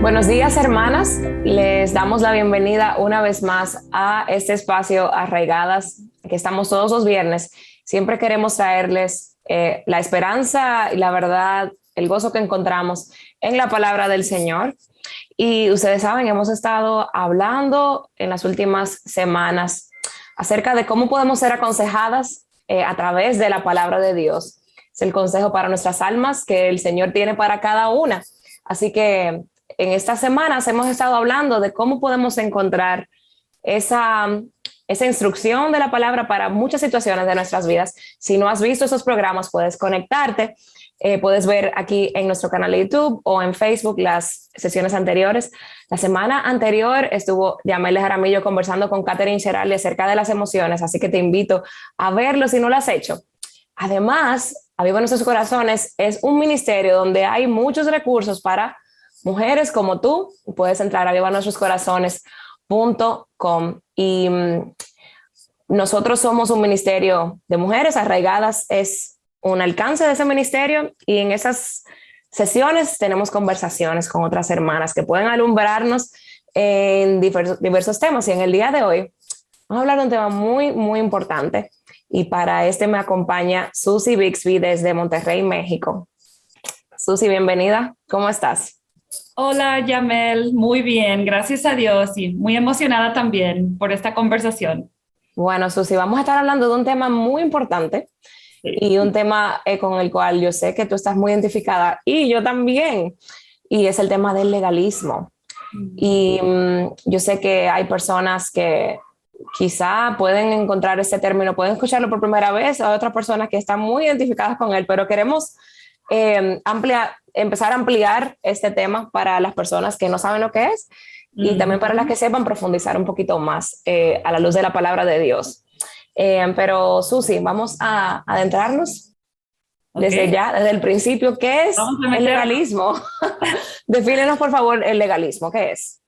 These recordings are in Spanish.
Buenos días, hermanas. Les damos la bienvenida una vez más a este espacio Arraigadas, que estamos todos los viernes. Siempre queremos traerles la esperanza y la verdad, el gozo que encontramos en la palabra del Señor. Y ustedes saben, hemos estado hablando en las últimas semanas acerca de cómo podemos ser aconsejadas a través de la palabra de Dios. Es el consejo para nuestras almas que el Señor tiene para cada una. Así que en estas semanas hemos estado hablando de cómo podemos encontrar esa instrucción de la palabra para muchas situaciones de nuestras vidas. Si no has visto esos programas, puedes conectarte, puedes ver aquí en nuestro canal de YouTube o en Facebook las sesiones anteriores. La semana anterior estuvo Yamel Jaramillo conversando con Catherine Cherali acerca de las emociones, así que te invito a verlo si no lo has hecho. Además, Aviva Nuestros Corazones es un ministerio donde hay muchos recursos para mujeres como tú. Puedes entrar a avivanuestroscorazones.com y nosotros somos un ministerio de mujeres arraigadas, es un alcance de ese ministerio, y en esas sesiones tenemos conversaciones con otras hermanas que pueden alumbrarnos en diversos temas. Y en el día de hoy vamos a hablar de un tema muy, muy importante, y para este me acompaña Susie Bixby desde Monterrey, México. Susie, bienvenida. ¿Cómo estás? Hola, Yamel, muy bien, gracias a Dios y muy emocionada también por esta conversación. Bueno, Susi, vamos a estar hablando de un tema muy importante Sí. y un tema con el cual yo sé que tú estás muy identificada y yo también, y es el tema del legalismo. Y yo sé que hay personas que quizá pueden encontrar ese término, pueden escucharlo por primera vez, hay otras personas que están muy identificadas con él, pero queremos empezar a ampliar este tema para las personas que no saben lo que es, y también para las que sepan profundizar un poquito más a la luz de la palabra de Dios. Pero Susi, vamos a adentrarnos Ok, desde ya, desde el principio. ¿Qué es vamos a el meternos. legalismo? Defínenos, por favor, el legalismo. ¿Qué es?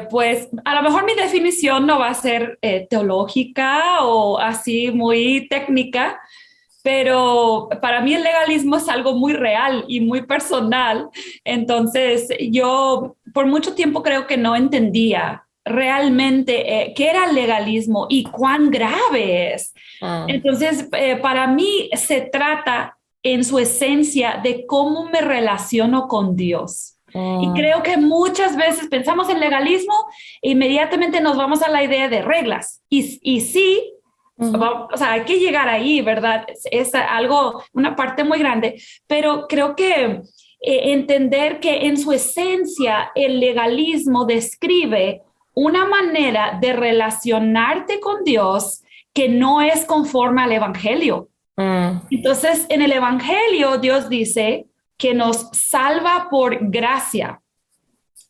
Pues a lo mejor mi definición no va a ser teológica o así muy técnica, pero para mí el legalismo es algo muy real y muy personal. Entonces, yo por mucho tiempo creo que no entendía realmente qué era el legalismo y cuán grave es. Mm, Entonces, para mí se trata en su esencia de cómo me relaciono con Dios. Y mm, creo que muchas veces pensamos en legalismo e inmediatamente nos vamos a la idea de reglas. Y sí, mm, o sea, hay que llegar ahí, ¿verdad? Es algo, una parte muy grande, pero creo que entender que en su esencia el legalismo describe una manera de relacionarte con Dios que no es conforme al Evangelio. mm, Entonces, en el Evangelio, Dios dice que nos salva por gracia.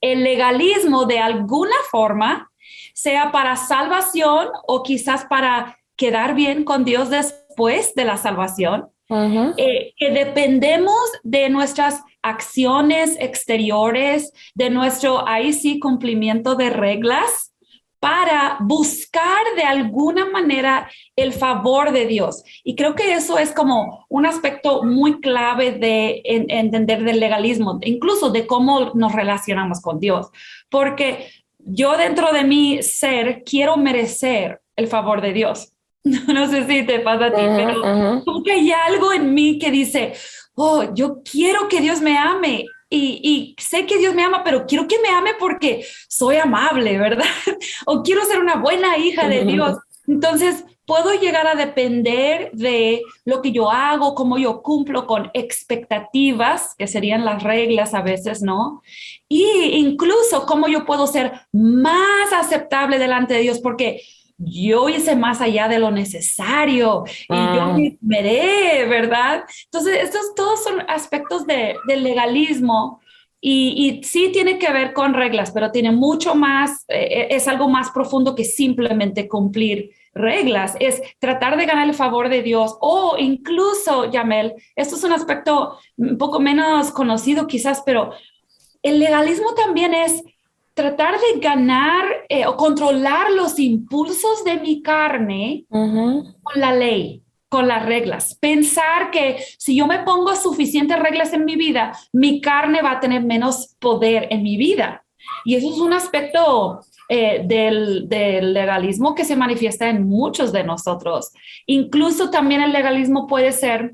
El legalismo, de alguna forma, sea para salvación o quizás para quedar bien con Dios después de la salvación, ujú, que dependemos de nuestras acciones exteriores, de nuestro, ahí sí, cumplimiento de reglas para buscar de alguna manera el favor de Dios. Y creo que eso es como un aspecto muy clave de entender del legalismo, incluso de cómo nos relacionamos con Dios. Porque yo dentro de mi ser quiero merecer el favor de Dios. No sé si te pasa a ti, ujú, pero ujú. como que hay algo en mí que dice, oh, yo quiero que Dios me ame y sé que Dios me ama, pero quiero que me ame porque soy amable, ¿verdad? O quiero ser una buena hija de Dios. Entonces, puedo llegar a depender de lo que yo hago, cómo yo cumplo con expectativas, que serían las reglas a veces, ¿no? Y incluso cómo yo puedo ser más aceptable delante de Dios, porque yo hice más allá de lo necesario y yo Mm, me esmeré, ¿verdad? Entonces, estos todos son aspectos del legalismo y sí tiene que ver con reglas, pero tiene mucho más, es algo más profundo que simplemente cumplir reglas, es tratar de ganar el favor de Dios o incluso, Yamel, esto es un aspecto un poco menos conocido quizás, pero el legalismo también es tratar de ganar o controlar los impulsos de mi carne ujú, con la ley, con las reglas. Pensar que si yo me pongo suficientes reglas en mi vida, mi carne va a tener menos poder en mi vida. Y eso es un aspecto del legalismo que se manifiesta en muchos de nosotros. Incluso también el legalismo puede ser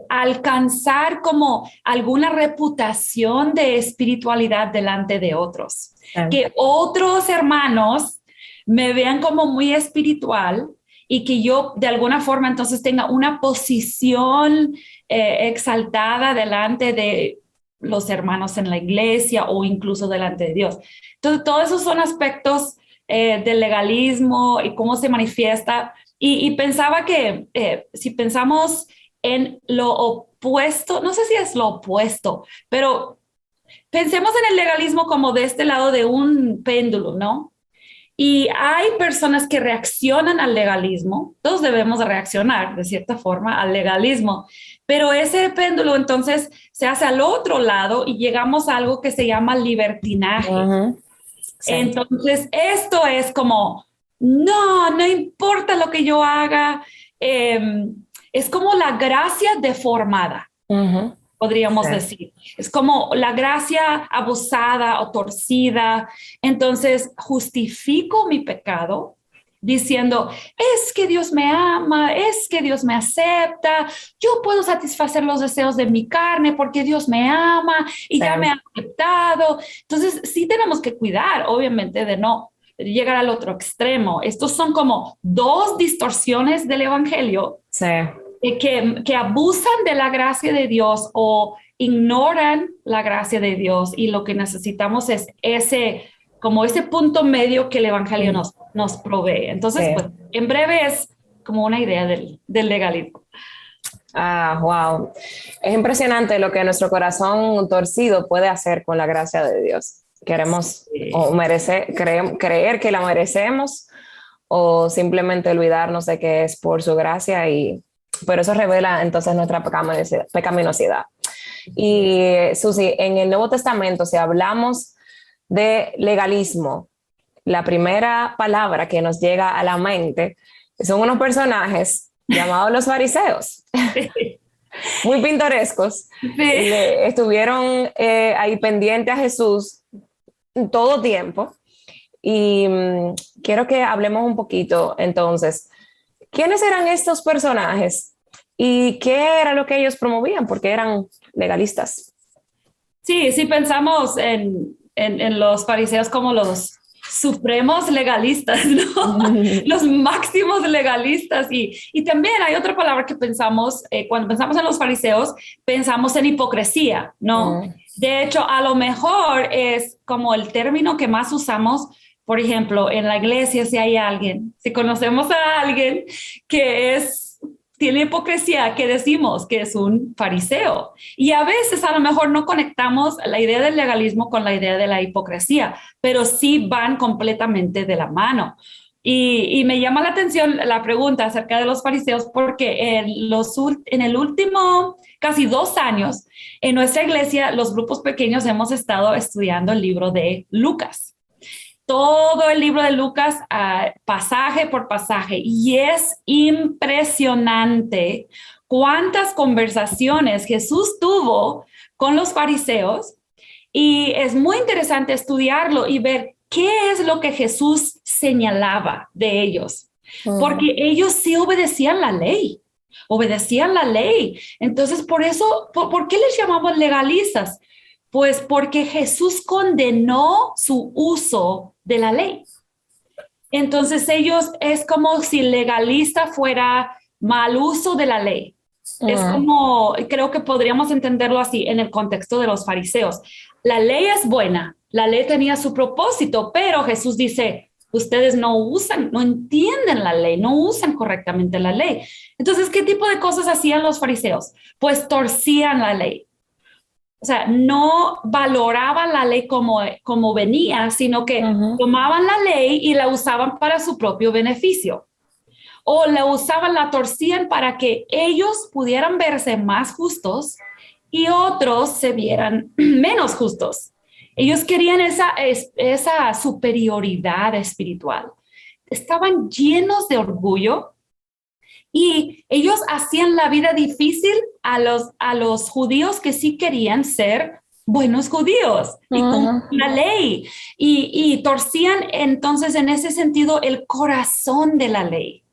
alcanzar como alguna reputación de espiritualidad delante de otros. Que otros hermanos me vean como muy espiritual y que yo de alguna forma entonces tenga una posición exaltada delante de los hermanos en la iglesia o incluso delante de Dios. Entonces, todos esos son aspectos del legalismo y cómo se manifiesta. Y pensaba que si pensamos en lo opuesto, no sé si es lo opuesto, pero pensemos en el legalismo como de este lado de un péndulo, ¿no? Y hay personas que reaccionan al legalismo, todos debemos reaccionar de cierta forma al legalismo, pero ese péndulo entonces se hace al otro lado y llegamos a algo que se llama libertinaje. Sí. Entonces, esto es como, no importa lo que yo haga, es como la gracia deformada. Podríamos decir. Es como la gracia abusada o torcida. Entonces, justifico mi pecado diciendo, es que Dios me ama, es que Dios me acepta, yo puedo satisfacer los deseos de mi carne porque Dios me ama y ya me ha aceptado. Entonces, sí tenemos que cuidar, obviamente, de no llegar al otro extremo. Estos son como dos distorsiones del evangelio. Sí. Que abusan de la gracia de Dios o ignoran la gracia de Dios, y lo que necesitamos es ese punto medio que el evangelio nos provee. Entonces, pues, en breve es como una idea del legalismo. Wow. Es impresionante lo que nuestro corazón torcido puede hacer con la gracia de Dios. Queremos creer que la merecemos o simplemente olvidarnos de que es por su gracia, pero eso revela entonces nuestra pecaminosidad. Y Susi, en el Nuevo Testamento, si hablamos de legalismo, la primera palabra que nos llega a la mente son unos personajes llamados los fariseos. Muy pintorescos. Estuvieron ahí pendientes a Jesús todo tiempo. Y quiero que hablemos un poquito entonces. ¿Quiénes eran estos personajes y qué era lo que ellos promovían? Porque eran legalistas. Sí, sí pensamos en los fariseos como los supremos legalistas, ¿no? Los máximos legalistas. Y también hay otra palabra que pensamos, cuando pensamos en los fariseos, pensamos en hipocresía, ¿no? De hecho, a lo mejor es como el término que más usamos. Por ejemplo, en la iglesia, si conocemos a alguien que tiene hipocresía, que decimos que es un fariseo. Y a veces a lo mejor no conectamos la idea del legalismo con la idea de la hipocresía, pero sí van completamente de la mano. Y me llama la atención la pregunta acerca de los fariseos, porque en el último casi 2 años, en nuestra iglesia, los grupos pequeños hemos estado estudiando el libro de Lucas. Todo el libro de Lucas, pasaje por pasaje, y es impresionante cuántas conversaciones Jesús tuvo con los fariseos, y es muy interesante estudiarlo y ver qué es lo que Jesús señalaba de ellos, porque ellos sí obedecían la ley. Entonces, por eso, ¿por qué les llamamos legalistas? Pues porque Jesús condenó su uso de la ley. Entonces es como si legalista fuera mal uso de la ley. Es como, creo que podríamos entenderlo así en el contexto de los fariseos. La ley es buena, la ley tenía su propósito, pero Jesús dice, ustedes no entienden la ley, no usan correctamente la ley. Entonces, ¿qué tipo de cosas hacían los fariseos? Pues torcían la ley. O sea, no valoraban la ley como venía, sino que tomaban la ley y la usaban para su propio beneficio. O la torcían para que ellos pudieran verse más justos y otros se vieran menos justos. Ellos querían esa superioridad espiritual. Estaban llenos de orgullo Y ellos hacían la vida difícil a los judíos que sí querían ser buenos judíos y cumplir la ley. Y torcían entonces en ese sentido el corazón de la ley.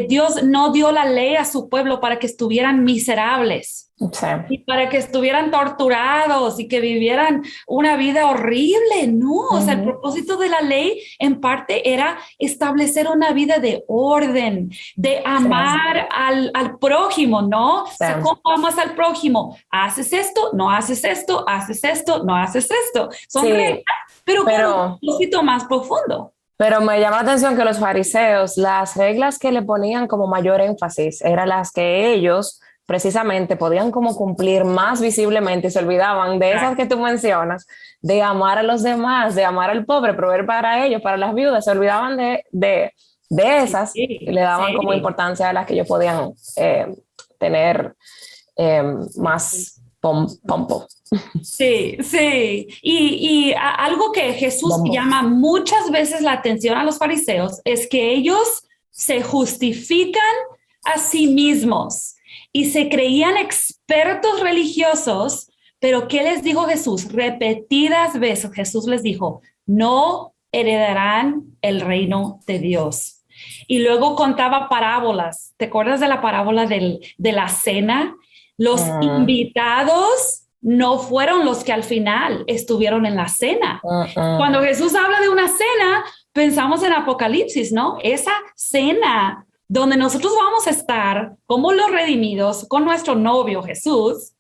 Dios no dio la ley a su pueblo para que estuvieran miserables, Sí. y para que estuvieran torturados y que vivieran una vida horrible. No, o sea, el propósito de la ley en parte era establecer una vida de orden, de amar al prójimo, ¿no? O sea, ¿cómo amas al prójimo? Haces esto, no haces esto, haces esto, no haces esto. Son reglas, pero con un propósito más profundo. Pero me llama la atención que los fariseos, las reglas que le ponían como mayor énfasis eran las que ellos precisamente podían como cumplir más visiblemente y se olvidaban de esas que tú mencionas, de amar a los demás, de amar al pobre, proveer para ellos, para las viudas, se olvidaban de esas y le daban como importancia a las que ellos podían tener más pompo. Sí, sí. Y algo que Jesús llama muchas veces la atención a los fariseos es que ellos se justifican a sí mismos y se creían expertos religiosos, pero ¿qué les dijo Jesús? Repetidas veces Jesús les dijo, no heredarán el reino de Dios. Y luego contaba parábolas. ¿Te acuerdas de la parábola de la cena? Los invitados no fueron los que al final estuvieron en la cena. Cuando Jesús habla de una cena, pensamos en Apocalipsis, ¿no? Esa cena donde nosotros vamos a estar como los redimidos con nuestro novio Jesús,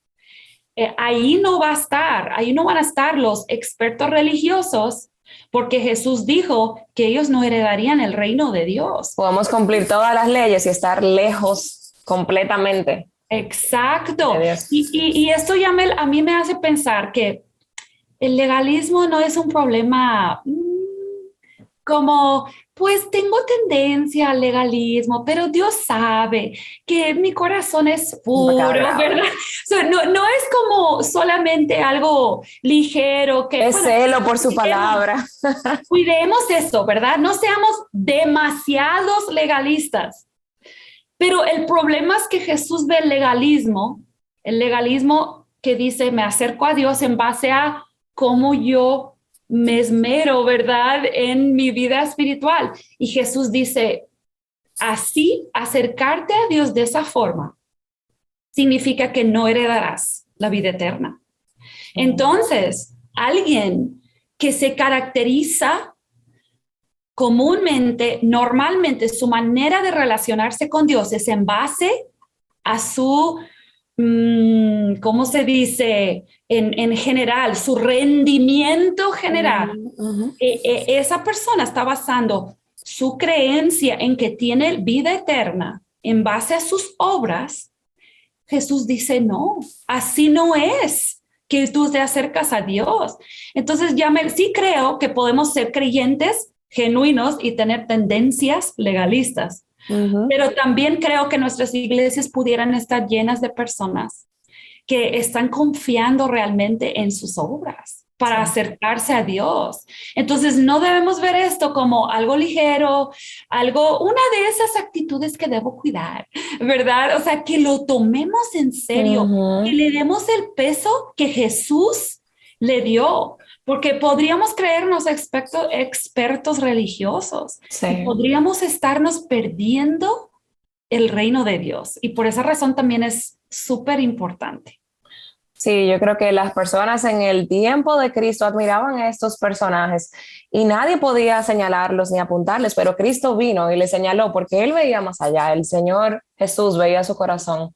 ahí no va a estar, ahí no van a estar los expertos religiosos, porque Jesús dijo que ellos no heredarían el reino de Dios. Podemos cumplir todas las leyes y estar lejos completamente. Exacto. Y esto ya a mí me hace pensar que el legalismo no es un problema como, pues tengo tendencia al legalismo, pero Dios sabe que mi corazón es puro, ¿verdad? O sea, no es como solamente algo ligero. Que es celo por su palabra. Cuidemos esto, ¿verdad? No seamos demasiados legalistas. Pero el problema es que Jesús ve el legalismo que dice, me acerco a Dios en base a cómo yo me esmero, ¿verdad?, en mi vida espiritual. Y Jesús dice, así, acercarte a Dios de esa forma significa que no heredarás la vida eterna. Entonces, alguien que se caracteriza comúnmente, normalmente, su manera de relacionarse con Dios es en base a su, ¿cómo se dice? En general, su rendimiento general. Esa persona está basando su creencia en que tiene vida eterna en base a sus obras. Jesús dice, no, así no es que tú te acercas a Dios. Entonces, sí creo que podemos ser creyentes genuinos y tener tendencias legalistas. Pero también creo que nuestras iglesias pudieran estar llenas de personas que están confiando realmente en sus obras para acercarse a Dios. Entonces no debemos ver esto como algo ligero, una de esas actitudes que debo cuidar, ¿verdad? O sea, que lo tomemos en serio, que le demos el peso que Jesús le dio. Porque podríamos creernos expertos religiosos y podríamos estarnos perdiendo el reino de Dios. Y por esa razón también es súper importante. Sí, yo creo que las personas en el tiempo de Cristo admiraban a estos personajes y nadie podía señalarlos ni apuntarles, pero Cristo vino y les señaló porque Él veía más allá. El Señor Jesús veía su corazón.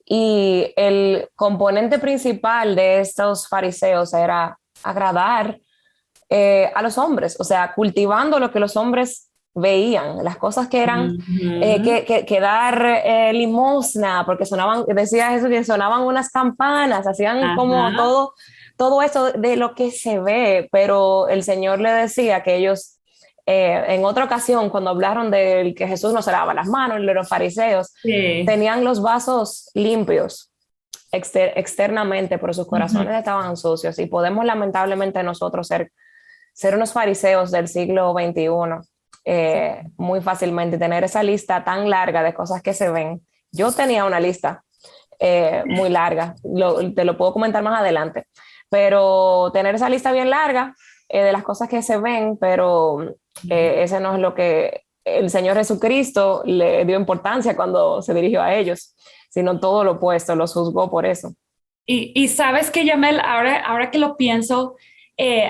Y el componente principal de estos fariseos era agradar a los hombres, o sea, cultivando lo que los hombres veían, las cosas que eran que dar limosna, porque decía Jesús que sonaban unas campanas, hacían como todo eso de lo que se ve, pero el Señor le decía que ellos en otra ocasión, cuando hablaron de que Jesús no se lavaba las manos, los fariseos tenían los vasos limpios externamente, pero sus corazones estaban sucios, y podemos lamentablemente nosotros ser unos fariseos del siglo XXI muy fácilmente, tener esa lista tan larga de cosas que se ven. Yo tenía una lista muy larga, te lo puedo comentar más adelante, pero tener esa lista bien larga de las cosas que se ven, pero ese no es lo que el Señor Jesucristo le dio importancia cuando se dirigió a ellos, sino todo lo opuesto, los juzgó por eso. Y sabes que, Yamel, ahora que lo pienso,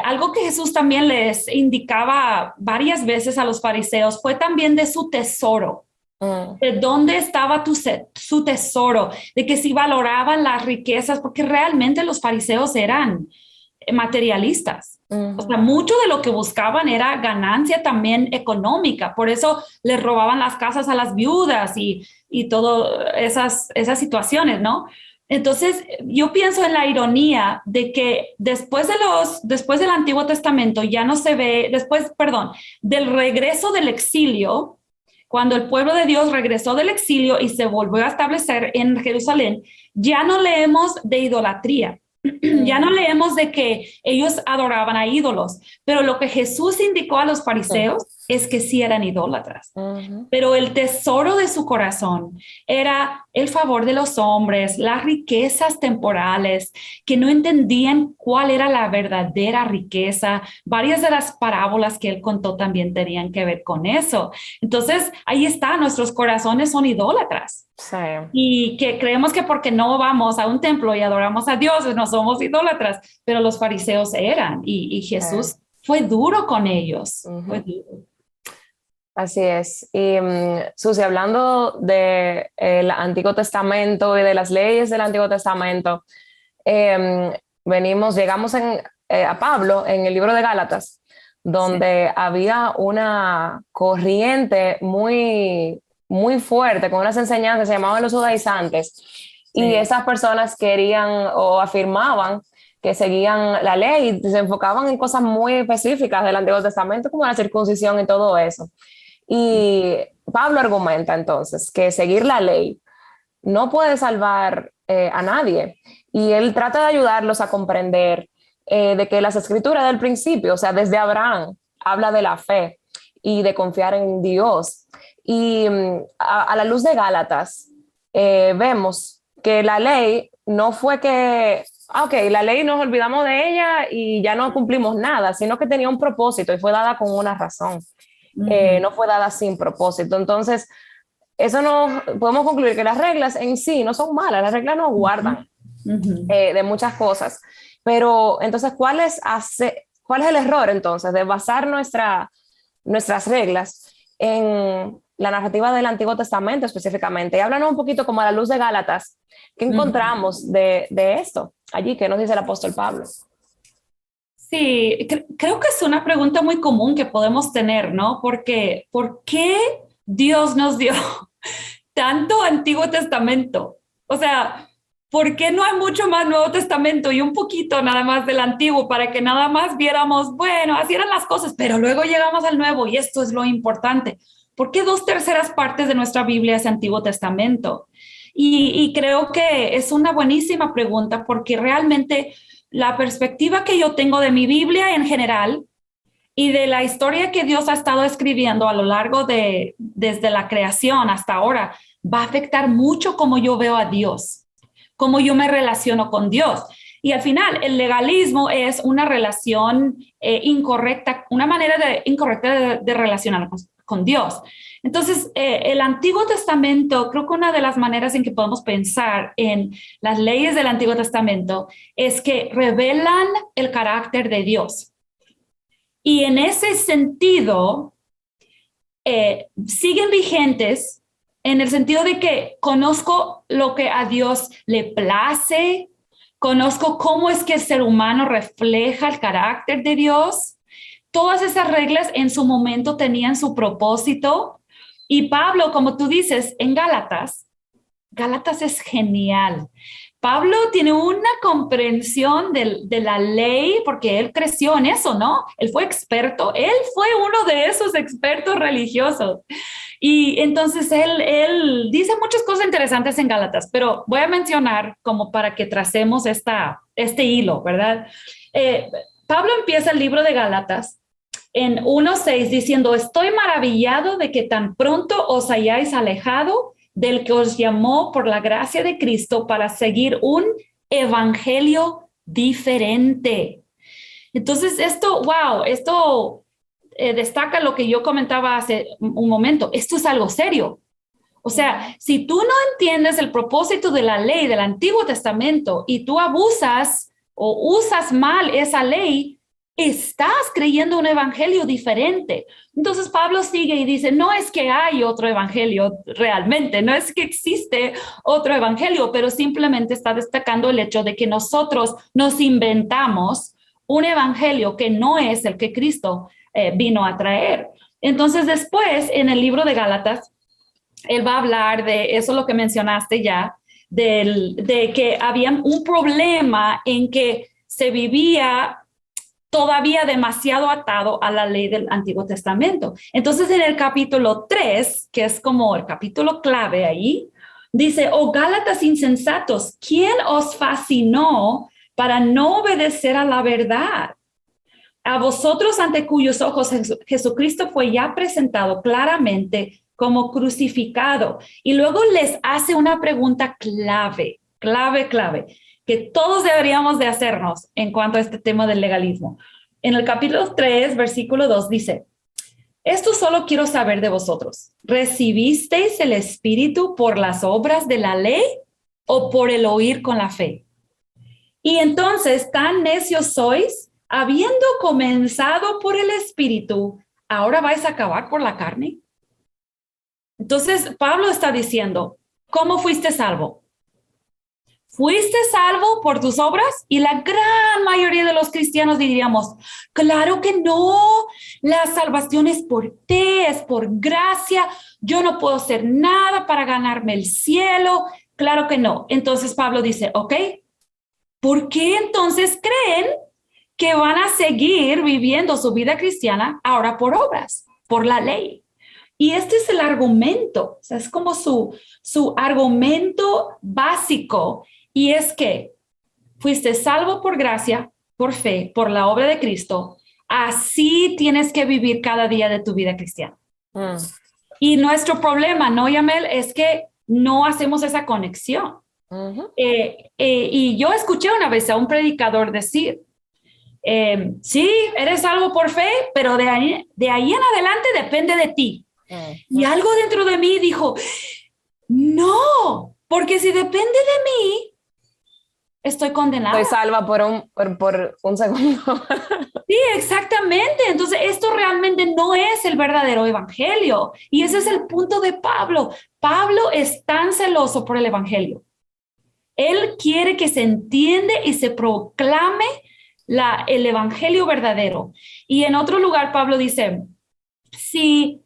algo que Jesús también les indicaba varias veces a los fariseos fue también de su tesoro. De dónde estaba su tesoro, de que si valoraban las riquezas, porque realmente los fariseos eran materialistas. O sea, mucho de lo que buscaban era ganancia también económica, por eso les robaban las casas a las viudas y todas esas situaciones, ¿no? Entonces, yo pienso en la ironía de que después del Antiguo Testamento ya no se ve, perdón, del regreso del exilio, cuando el pueblo de Dios regresó del exilio y se volvió a establecer en Jerusalén, ya no leemos de idolatría. Ya no leemos de que ellos adoraban a ídolos, pero lo que Jesús indicó a los fariseos es que sí eran idólatras. Pero el tesoro de su corazón era el favor de los hombres, las riquezas temporales, que no entendían cuál era la verdadera riqueza. Varias de las parábolas que él contó también tenían que ver con eso. Entonces, ahí está, nuestros corazones son idólatras. Sí. Y que creemos que porque no vamos a un templo y adoramos a Dios, no somos idólatras, pero los fariseos eran, y Jesús fue duro con ellos. Fue duro. Así es. Y Susi, hablando del Antiguo Testamento y de las leyes del Antiguo Testamento, llegamos a Pablo en el libro de Gálatas, donde había una corriente muy, muy fuerte, con unas enseñanzas que se llamaban los judaizantes, y esas personas querían o afirmaban que seguían la ley y se enfocaban en cosas muy específicas del Antiguo Testamento, como la circuncisión y todo eso. Y Pablo argumenta entonces que seguir la ley no puede salvar a nadie, y él trata de ayudarlos a comprender de que las escrituras del principio, o sea, desde Abraham, habla de la fe y de confiar en Dios. Y a la luz de Gálatas, vemos que la ley no fue que, la ley nos olvidamos de ella y ya no cumplimos nada, sino que tenía un propósito y fue dada con una razón. No fue dada sin propósito. Entonces, eso no podemos concluir que las reglas en sí no son malas, las reglas nos guardan de muchas cosas. Pero entonces, ¿cuál es el error entonces de basar nuestras reglas en la narrativa del Antiguo Testamento específicamente? Y háblanos un poquito como a la luz de Gálatas, ¿qué encontramos de esto allí? ¿Qué nos dice el apóstol Pablo? Sí, creo que es una pregunta muy común que podemos tener, ¿no? Porque, ¿por qué Dios nos dio tanto Antiguo Testamento? O sea, ¿por qué no hay mucho más Nuevo Testamento y un poquito nada más del Antiguo para que nada más viéramos, bueno, así eran las cosas, pero luego llegamos al Nuevo y esto es lo importante? ¿Por qué 2/3 partes de nuestra Biblia es Antiguo Testamento? Y creo que es una buenísima pregunta porque realmente la perspectiva que yo tengo de mi Biblia en general y de la historia que Dios ha estado escribiendo a lo largo desde la creación hasta ahora, va a afectar mucho cómo yo veo a Dios, cómo yo me relaciono con Dios. Y al final, el legalismo es una relación incorrecta, una manera incorrecta de relacionarnos con Dios. Entonces, el Antiguo Testamento, creo que una de las maneras en que podemos pensar en las leyes del Antiguo Testamento es que revelan el carácter de Dios. Y en ese sentido, siguen vigentes en el sentido de que conozco lo que a Dios le place, conozco cómo es que el ser humano refleja el carácter de Dios. Todas esas reglas en su momento tenían su propósito. Y Pablo, como tú dices, en Gálatas es genial. Pablo tiene una comprensión de la ley porque él creció en eso, ¿no? Él fue experto, él fue uno de esos expertos religiosos. Y entonces él dice muchas cosas interesantes en Gálatas, pero voy a mencionar como para que tracemos este hilo, ¿verdad? Pablo empieza el libro de Gálatas en 1:6 diciendo, estoy maravillado de que tan pronto os hayáis alejado del que os llamó por la gracia de Cristo para seguir un evangelio diferente. Entonces esto destaca lo que yo comentaba hace un momento. Esto es algo serio. O sea, si tú no entiendes el propósito de la ley del Antiguo Testamento y tú abusas o usas mal esa ley, estás creyendo un evangelio diferente. Entonces Pablo sigue y dice, no es que hay otro evangelio realmente, no es que existe otro evangelio, pero simplemente está destacando el hecho de que nosotros nos inventamos un evangelio que no es el que Cristo vino a traer. Entonces después, en el libro de Gálatas, él va a hablar de eso, lo que mencionaste ya, de que había un problema en que se vivía todavía demasiado atado a la ley del Antiguo Testamento. Entonces, en el capítulo 3, que es como el capítulo clave ahí, dice, oh Gálatas insensatos, ¿quién os fascinó para no obedecer a la verdad? A vosotros ante cuyos ojos Jesucristo fue ya presentado claramente como crucificado. Y luego les hace una pregunta clave, que todos deberíamos de hacernos en cuanto a este tema del legalismo. En el capítulo 3, versículo 2 dice, esto solo quiero saber de vosotros. ¿Recibisteis el Espíritu por las obras de la ley o por el oír con la fe? Y entonces, tan necios sois, habiendo comenzado por el Espíritu, ¿ahora vais a acabar por la carne? Entonces, Pablo está diciendo, ¿cómo fuiste salvo? ¿Fuiste salvo por tus obras? Y la gran mayoría de los cristianos diríamos, claro que no, la salvación es por fe, es por gracia, yo no puedo hacer nada para ganarme el cielo, claro que no. Entonces Pablo dice, ok, ¿por qué entonces creen que van a seguir viviendo su vida cristiana ahora por obras, por la ley? Y este es el argumento, o sea, es como su argumento básico. Y es que fuiste salvo por gracia, por fe, por la obra de Cristo. Así tienes que vivir cada día de tu vida cristiana. Y nuestro problema, ¿no, Yamel? Es que no hacemos esa conexión. Y yo escuché una vez a un predicador decir, sí, eres salvo por fe, pero de ahí en adelante depende de ti. Y algo dentro de mí dijo, no, porque si depende de mí, estoy condenada. Estoy salva por un segundo. Sí, exactamente. Entonces, esto realmente no es el verdadero evangelio. Y ese es el punto de Pablo. Pablo es tan celoso por el evangelio. Él quiere que se entiende y se proclame el evangelio verdadero. Y en otro lugar, Pablo dice, si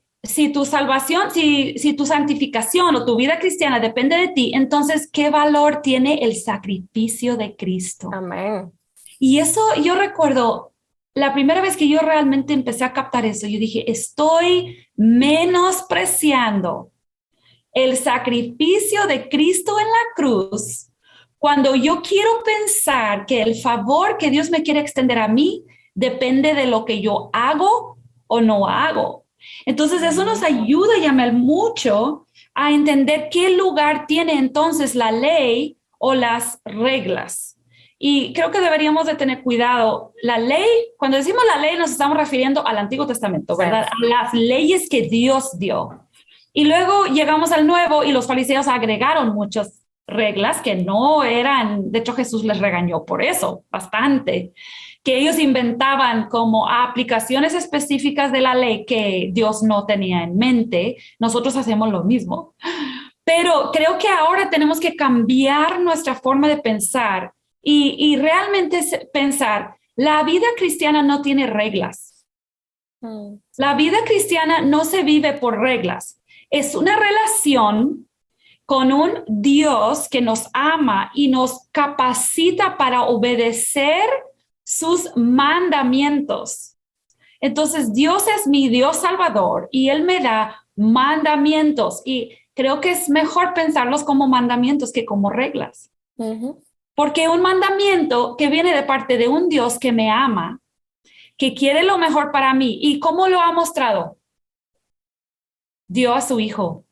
tu salvación, si tu santificación o tu vida cristiana depende de ti, entonces, ¿qué valor tiene el sacrificio de Cristo? Amén. Y eso yo recuerdo, la primera vez que yo realmente empecé a captar eso, yo dije, estoy menospreciando el sacrificio de Cristo en la cruz cuando yo quiero pensar que el favor que Dios me quiere extender a mí depende de lo que yo hago o no hago. Entonces eso nos ayuda, Yamel, mucho a entender qué lugar tiene entonces la ley o las reglas. Y creo que deberíamos de tener cuidado. La ley, cuando decimos la ley nos estamos refiriendo al Antiguo Testamento, ¿verdad? A las leyes que Dios dio. Y luego llegamos al Nuevo y los fariseos agregaron muchas reglas que no eran, de hecho Jesús les regañó por eso, bastante, que ellos inventaban como aplicaciones específicas de la ley que Dios no tenía en mente. Nosotros hacemos lo mismo. Pero creo que ahora tenemos que cambiar nuestra forma de pensar y realmente pensar, la vida cristiana no tiene reglas. La vida cristiana no se vive por reglas. Es una relación con un Dios que nos ama y nos capacita para obedecer sus mandamientos. Entonces, Dios es mi Dios Salvador y Él me da mandamientos y creo que es mejor pensarlos como mandamientos que como reglas. Porque un mandamiento que viene de parte de un Dios que me ama, que quiere lo mejor para mí. ¿Y cómo lo ha mostrado? Dio a su hijo.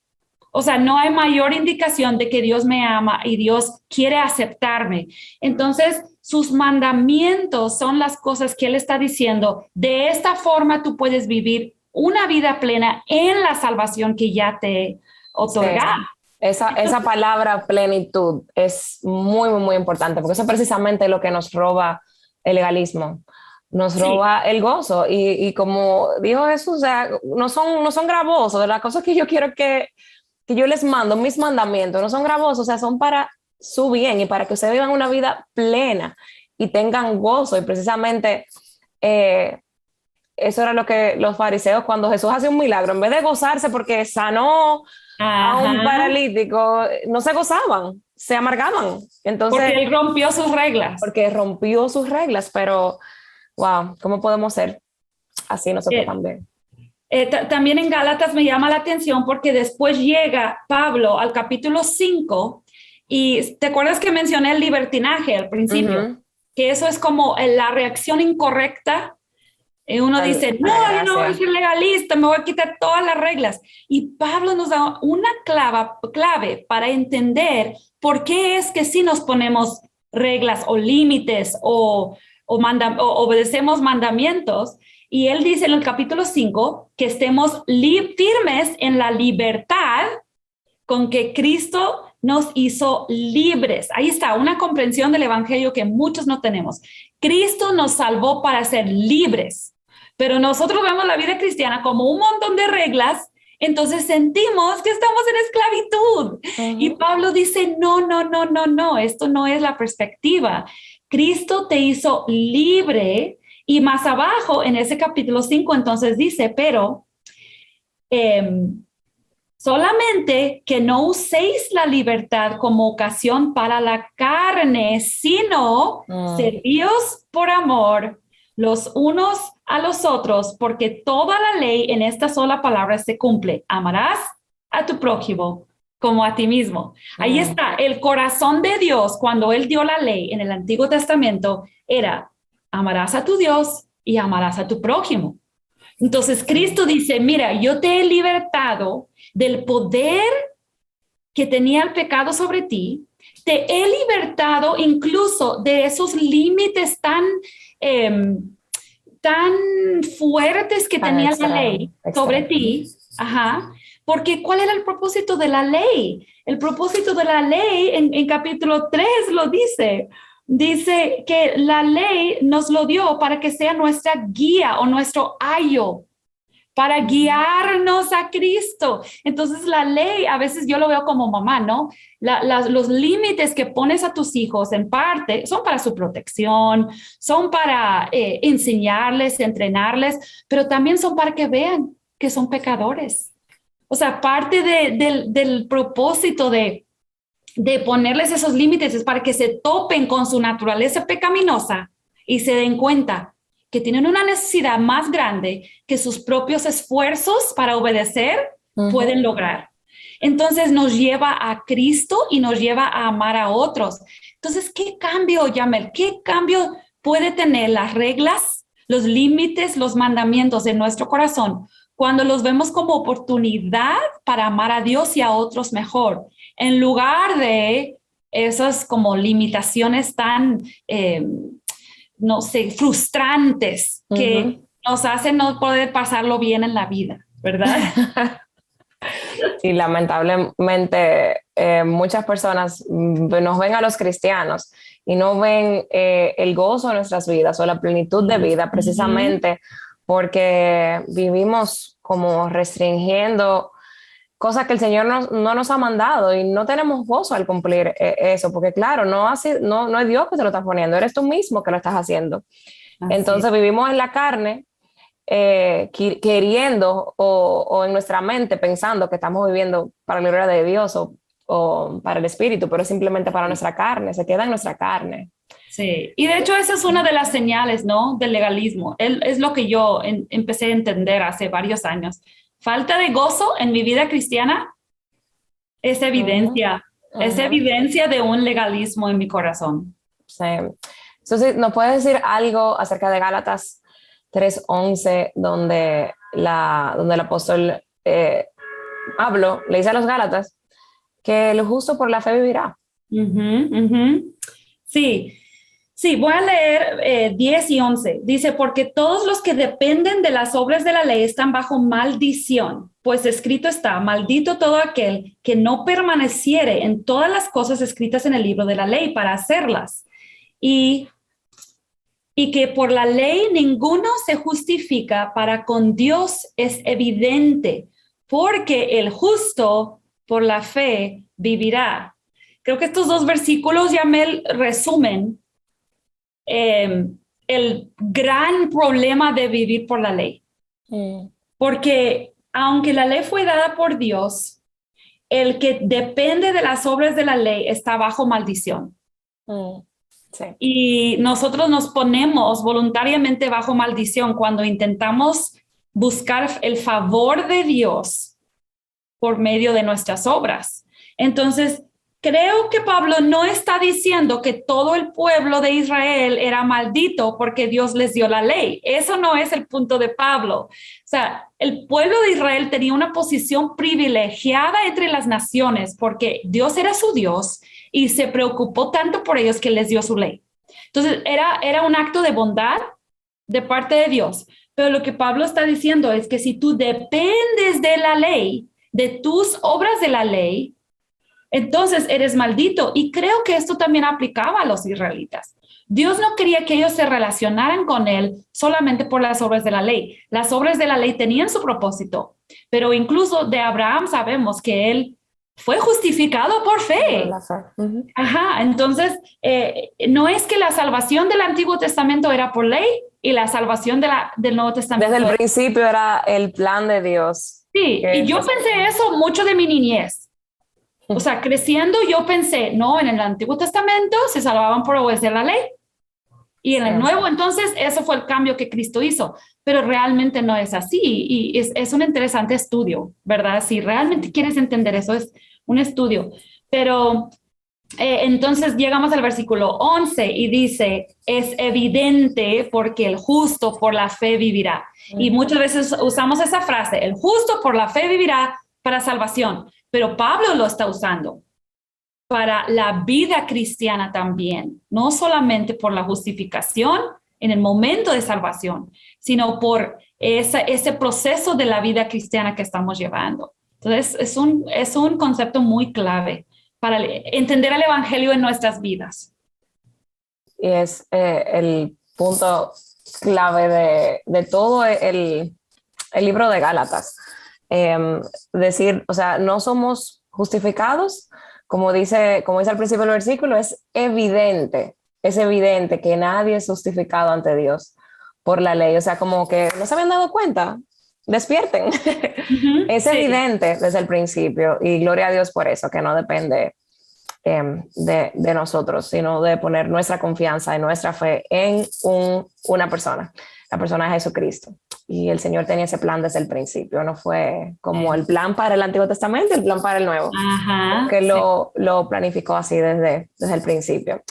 O sea, no hay mayor indicación de que Dios me ama y Dios quiere aceptarme. Entonces, sus mandamientos son las cosas que Él está diciendo. De esta forma tú puedes vivir una vida plena en la salvación que ya te otorga. Sí. Esa palabra plenitud es muy, muy, muy importante, porque eso es precisamente lo que nos roba el legalismo. Nos roba el gozo. Y como dijo Jesús, o sea, no son gravosos. De las cosas que yo quiero que yo les mando, mis mandamientos, no son gravosos, o sea, son para su bien y para que ustedes vivan una vida plena y tengan gozo. Y precisamente eso era lo que los fariseos, cuando Jesús hace un milagro, en vez de gozarse porque sanó a un paralítico, no se gozaban, se amargaban. Entonces, porque Él rompió sus reglas. Porque rompió sus reglas, pero wow, ¿cómo podemos ser así nosotros también? También en Gálatas me llama la atención porque después llega Pablo al capítulo 5 y ¿te acuerdas que mencioné el libertinaje al principio? Que eso es como la reacción incorrecta. Uno dice, no, yo no voy a ser legalista, me voy a quitar todas las reglas. Y Pablo nos da una clave para entender por qué es que sí nos ponemos reglas o límites o obedecemos mandamientos. Y él dice en el capítulo 5 que estemos firmes en la libertad con que Cristo nos hizo libres. Ahí está, una comprensión del evangelio que muchos no tenemos. Cristo nos salvó para ser libres, pero nosotros vemos la vida cristiana como un montón de reglas, entonces sentimos que estamos en esclavitud. Y Pablo dice, no, esto no es la perspectiva. Cristo te hizo libre. Y más abajo, en ese capítulo 5, entonces dice, pero solamente que no uséis la libertad como ocasión para la carne, sino servíos por amor los unos a los otros, porque toda la ley en esta sola palabra se cumple. Amarás a tu prójimo como a ti mismo. Ahí está, el corazón de Dios cuando Él dio la ley en el Antiguo Testamento era amarás a tu Dios y amarás a tu prójimo. Entonces Cristo dice, mira, yo te he libertado del poder que tenía el pecado sobre ti, te he libertado incluso de esos límites tan fuertes que tenía la ley sobre ti. Porque ¿cuál era el propósito de la ley? El propósito de la ley en capítulo 3 lo dice. Dice que la ley nos lo dio para que sea nuestra guía o nuestro ayo, para guiarnos a Cristo. Entonces la ley, a veces yo lo veo como mamá, ¿no? Los límites que pones a tus hijos en parte son para su protección, son para enseñarles, entrenarles, pero también son para que vean que son pecadores. O sea, parte del propósito de ponerles esos límites es para que se topen con su naturaleza pecaminosa y se den cuenta que tienen una necesidad más grande que sus propios esfuerzos para obedecer pueden lograr. Entonces nos lleva a Cristo y nos lleva a amar a otros. Entonces, ¿qué cambio, Yamel? ¿Qué cambio puede tener las reglas, los límites, los mandamientos de nuestro corazón cuando los vemos como oportunidad para amar a Dios y a otros mejor? En lugar de esas como limitaciones tan, no sé, frustrantes que nos hacen no poder pasarlo bien en la vida, ¿verdad? Sí, lamentablemente muchas personas nos ven a los cristianos y no ven el gozo de nuestras vidas o la plenitud de vida precisamente porque vivimos como restringiendo cosas que el Señor no nos ha mandado y no tenemos gozo al cumplir eso, porque claro, no es Dios que te lo está poniendo, eres tú mismo que lo estás haciendo. Entonces vivimos en la carne, queriendo o en nuestra mente pensando que estamos viviendo para la gloria de Dios o para el Espíritu, pero simplemente para nuestra carne, se queda en nuestra carne. Sí, y de hecho esa es una de las señales, ¿no? Del legalismo. Es lo que yo empecé a entender hace varios años. Falta de gozo en mi vida cristiana es evidencia, es evidencia de un legalismo en mi corazón. Sí. Entonces, ¿nos puedes decir algo acerca de Gálatas 3:11, donde el apóstol Pablo le dice a los Gálatas que el justo por la fe vivirá. Sí, sí, voy a leer 10 y 11. Dice, porque todos los que dependen de las obras de la ley están bajo maldición, pues escrito está, maldito todo aquel que no permaneciere en todas las cosas escritas en el libro de la ley para hacerlas. Y que por la ley ninguno se justifica, para con Dios es evidente, porque el justo por la fe vivirá. Creo que estos dos versículos, Yamel, resumen el gran problema de vivir por la ley. Porque aunque la ley fue dada por Dios, el que depende de las obras de la ley está bajo maldición. Sí. Y nosotros nos ponemos voluntariamente bajo maldición cuando intentamos buscar el favor de Dios por medio de nuestras obras. Entonces, creo que Pablo no está diciendo que todo el pueblo de Israel era maldito porque Dios les dio la ley. Eso no es el punto de Pablo. O sea, el pueblo de Israel tenía una posición privilegiada entre las naciones porque Dios era su Dios y se preocupó tanto por ellos que les dio su ley. Entonces, era un acto de bondad de parte de Dios. Pero lo que Pablo está diciendo es que si tú dependes de la ley, de tus obras de la ley, entonces eres maldito. Y creo que esto también aplicaba a los israelitas. Dios no quería que ellos se relacionaran con él solamente por las obras de la ley. Las obras de la ley tenían su propósito, pero incluso de Abraham sabemos que él fue justificado por fe. Ajá, entonces no es que la salvación del Antiguo Testamento era por ley y la salvación del Nuevo Testamento. Desde el principio era el plan de Dios. Sí, y yo pensé eso mucho de mi niñez. O sea, creciendo yo pensé, no, en el Antiguo Testamento se salvaban por obedecer la ley. Y en el Nuevo, entonces, eso fue el cambio que Cristo hizo. Pero realmente no es así. Y es un interesante estudio, ¿verdad? Si realmente quieres entender eso, es un estudio. Pero entonces llegamos al versículo 11 y dice, es evidente porque el justo por la fe vivirá. Y muchas veces usamos esa frase, el justo por la fe vivirá para salvación. Pero Pablo lo está usando para la vida cristiana también, no solamente por la justificación en el momento de salvación, sino por ese proceso de la vida cristiana que estamos llevando. Entonces, es un concepto muy clave para entender el evangelio en nuestras vidas. Y es el punto clave de todo el libro de Gálatas. Decir, o sea, no somos justificados, como dice al principio del versículo, es evidente que nadie es justificado ante Dios por la ley. O sea, como que no se habían dado cuenta, despierten. Es evidente desde el principio y gloria a Dios por eso, que no depende de nosotros, sino de poner nuestra confianza y nuestra fe en una persona, la persona de Jesucristo. Y el Señor tenía ese plan desde el principio, no fue como el plan para el Antiguo Testamento, el plan para el Nuevo, que lo planificó así desde el principio.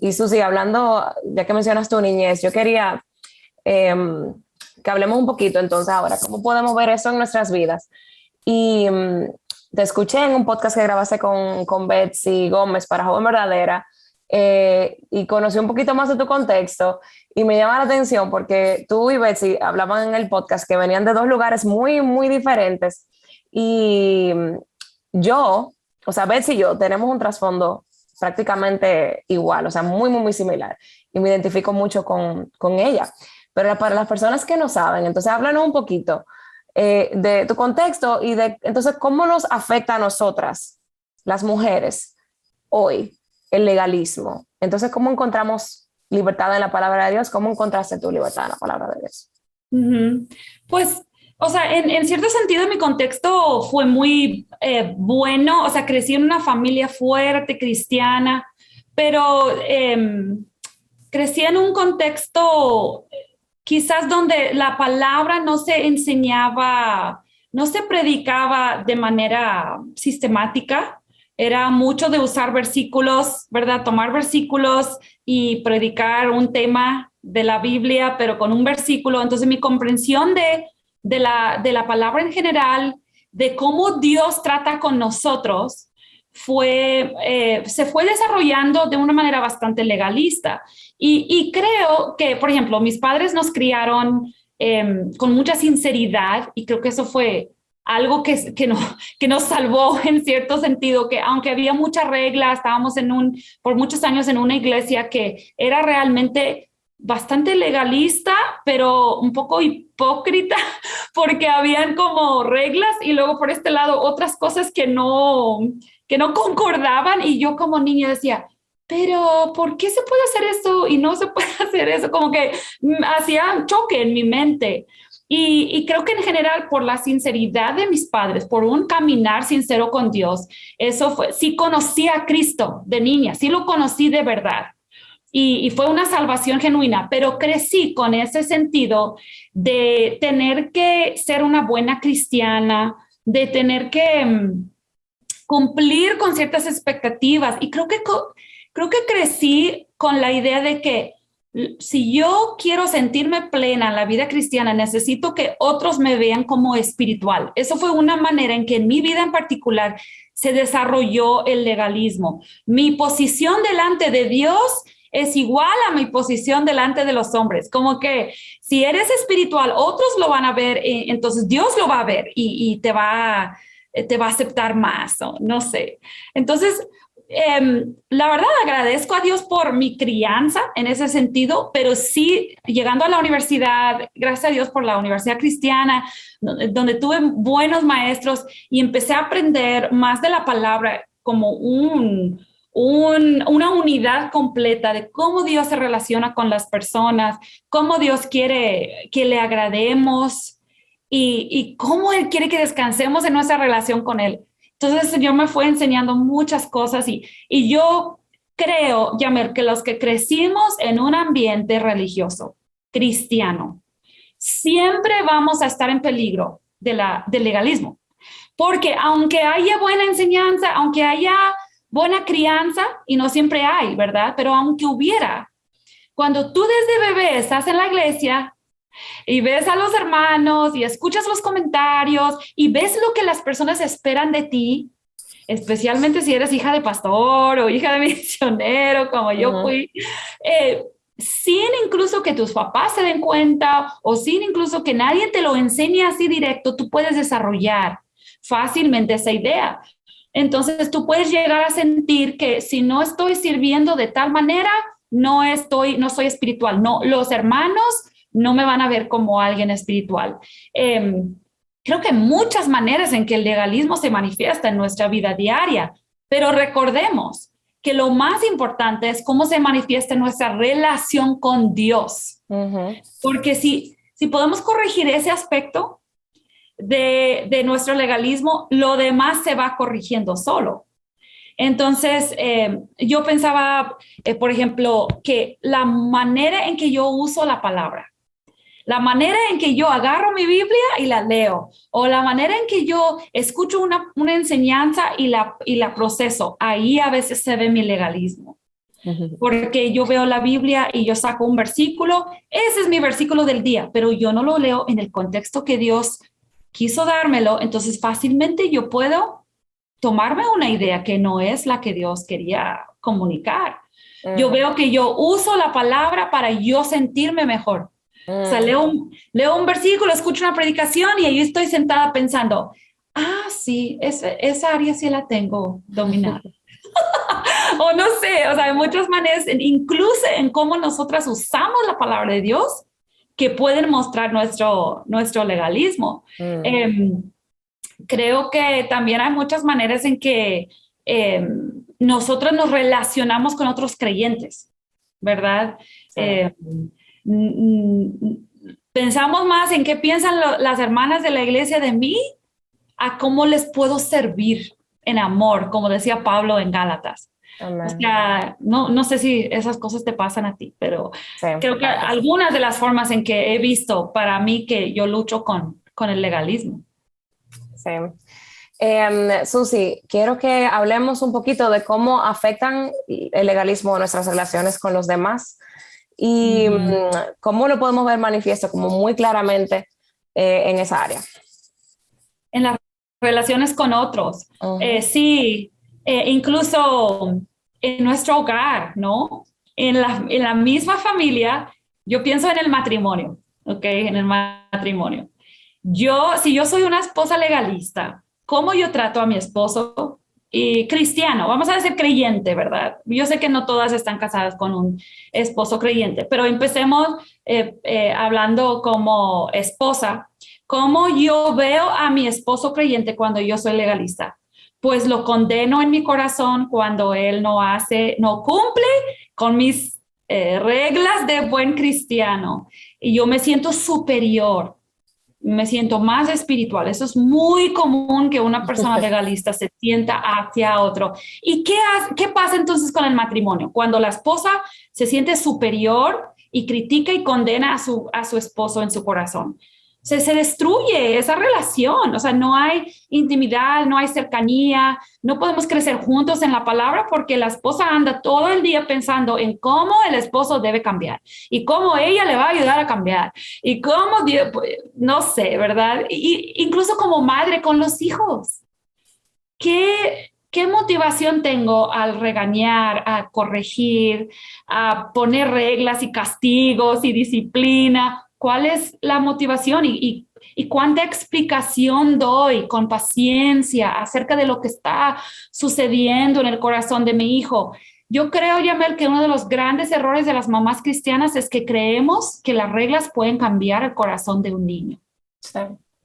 Y Susi, hablando, ya que mencionas tu niñez, yo quería que hablemos un poquito entonces ahora, cómo podemos ver eso en nuestras vidas. Y te escuché en un podcast que grabaste con Betsy Gómez para Joven Verdadera, y conocí un poquito más de tu contexto y me llama la atención porque tú y Betsy hablaban en el podcast que venían de dos lugares muy, muy diferentes y o sea, Betsy y yo tenemos un trasfondo prácticamente igual, o sea, muy, muy, muy similar y me identifico mucho con ella. Pero para las personas que no saben, entonces háblanos un poquito de tu contexto y de entonces cómo nos afecta a nosotras, las mujeres, hoy, el legalismo. Entonces, ¿cómo encontramos libertad en la palabra de Dios? ¿Cómo encontraste tu libertad en la palabra de Dios? Pues, o sea, en cierto sentido mi contexto fue muy bueno, o sea, crecí en una familia fuerte, cristiana, pero crecí en un contexto quizás donde la palabra no se enseñaba, no se predicaba de manera sistemática. Era mucho de usar versículos, ¿verdad? Tomar versículos y predicar un tema de la Biblia, pero con un versículo. Entonces mi comprensión de la palabra en general, de cómo Dios trata con nosotros, se fue desarrollando de una manera bastante legalista. Y creo que, por ejemplo, mis padres nos criaron con mucha sinceridad y creo que eso fue algo que nos salvó en cierto sentido, que aunque había muchas reglas, estábamos por muchos años en una iglesia que era realmente bastante legalista, pero un poco hipócrita, porque habían como reglas y luego por este lado otras cosas que no concordaban y yo como niña decía, pero ¿por qué se puede hacer esto y no se puede hacer eso? Como que hacía un choque en mi mente. Y creo que en general por la sinceridad de mis padres, por un caminar sincero con Dios, eso fue, sí conocí a Cristo de niña, sí lo conocí de verdad. Y fue una salvación genuina, pero crecí con ese sentido de tener que ser una buena cristiana, de tener que cumplir con ciertas expectativas. Y creo que crecí con la idea de que si yo quiero sentirme plena en la vida cristiana, necesito que otros me vean como espiritual. Eso fue una manera en que en mi vida en particular se desarrolló el legalismo. Mi posición delante de Dios es igual a mi posición delante de los hombres. Como que si eres espiritual, otros lo van a ver, entonces Dios lo va a ver y te va a aceptar más, no sé. Entonces, la verdad agradezco a Dios por mi crianza en ese sentido, pero sí, llegando a la universidad, gracias a Dios por la Universidad Cristiana, donde tuve buenos maestros y empecé a aprender más de la palabra como una unidad completa de cómo Dios se relaciona con las personas, cómo Dios quiere que le agrademos y cómo Él quiere que descansemos en nuestra relación con Él. Entonces el Señor me fue enseñando muchas cosas y yo creo, Yamer, que los que crecimos en un ambiente religioso, cristiano, siempre vamos a estar en peligro del legalismo. Porque aunque haya buena enseñanza, aunque haya buena crianza, y no siempre hay, ¿verdad? Pero aunque hubiera, cuando tú desde bebé estás en la iglesia y ves a los hermanos y escuchas los comentarios y ves lo que las personas esperan de ti, especialmente si eres hija de pastor o hija de misionero, como yo fui, sin incluso que tus papás se den cuenta o sin incluso que nadie te lo enseñe así directo, tú puedes desarrollar fácilmente esa idea. Entonces tú puedes llegar a sentir que si no estoy sirviendo de tal manera, no soy espiritual. No, los hermanos no me van a ver como alguien espiritual. Creo que hay muchas maneras en que el legalismo se manifiesta en nuestra vida diaria, pero recordemos que lo más importante es cómo se manifiesta en nuestra relación con Dios. Porque si podemos corregir ese aspecto de nuestro legalismo, lo demás se va corrigiendo solo. Entonces, yo pensaba, por ejemplo, que la manera en que yo uso la palabra, la manera en que yo agarro mi Biblia y la leo, o la manera en que yo escucho una enseñanza y la proceso, ahí a veces se ve mi legalismo. Porque yo veo la Biblia y yo saco un versículo, ese es mi versículo del día, pero yo no lo leo en el contexto que Dios quiso dármelo, entonces fácilmente yo puedo tomarme una idea que no es la que Dios quería comunicar. Yo veo que yo uso la palabra para yo sentirme mejor. O sea, leo un versículo, escucho una predicación y ahí estoy sentada pensando, sí, esa área sí la tengo dominada. O no sé, o sea, hay muchas maneras, incluso en cómo nosotras usamos la palabra de Dios, que pueden mostrar nuestro legalismo. Creo que también hay muchas maneras en que nosotros nos relacionamos con otros creyentes, ¿verdad? Sí. Pensamos más en qué piensan las hermanas de la iglesia de mí, a cómo les puedo servir en amor, como decía Pablo en Gálatas. Amén. O sea, no sé si esas cosas te pasan a ti, pero sí, creo que algunas de las formas en que he visto para mí que yo lucho con el legalismo. Sí. Susi, quiero que hablemos un poquito de cómo afectan el legalismo a nuestras relaciones con los demás. y Ujú. cómo lo podemos ver manifiesto como muy claramente en esa área. En las relaciones con otros. Ujú. Sí, incluso en nuestro hogar, ¿no? En la misma familia, yo pienso en el matrimonio, ¿ok? En el matrimonio. Si yo soy una esposa legalista, ¿cómo yo trato a mi esposo? Y cristiano, vamos a decir creyente, ¿verdad? Yo sé que no todas están casadas con un esposo creyente, pero empecemos hablando como esposa. ¿Cómo yo veo a mi esposo creyente cuando yo soy legalista? Pues lo condeno en mi corazón cuando él no cumple con mis reglas de buen cristiano. Y yo me siento superior, me siento más espiritual. Eso es muy común que una persona legalista se sienta hacia otro. ¿Y qué pasa entonces con el matrimonio? Cuando la esposa se siente superior y critica y condena a su esposo en su corazón. Se destruye esa relación, o sea, no hay intimidad, no hay cercanía, no podemos crecer juntos en la palabra porque la esposa anda todo el día pensando en cómo el esposo debe cambiar y cómo ella le va a ayudar a cambiar y cómo, no sé, ¿verdad? Incluso como madre con los hijos. ¿Qué motivación tengo al regañar, a corregir, a poner reglas y castigos y disciplina? ¿Cuál es la motivación y cuánta explicación doy con paciencia acerca de lo que está sucediendo en el corazón de mi hijo? Yo creo, Yamel, que uno de los grandes errores de las mamás cristianas es que creemos que las reglas pueden cambiar el corazón de un niño. Sí.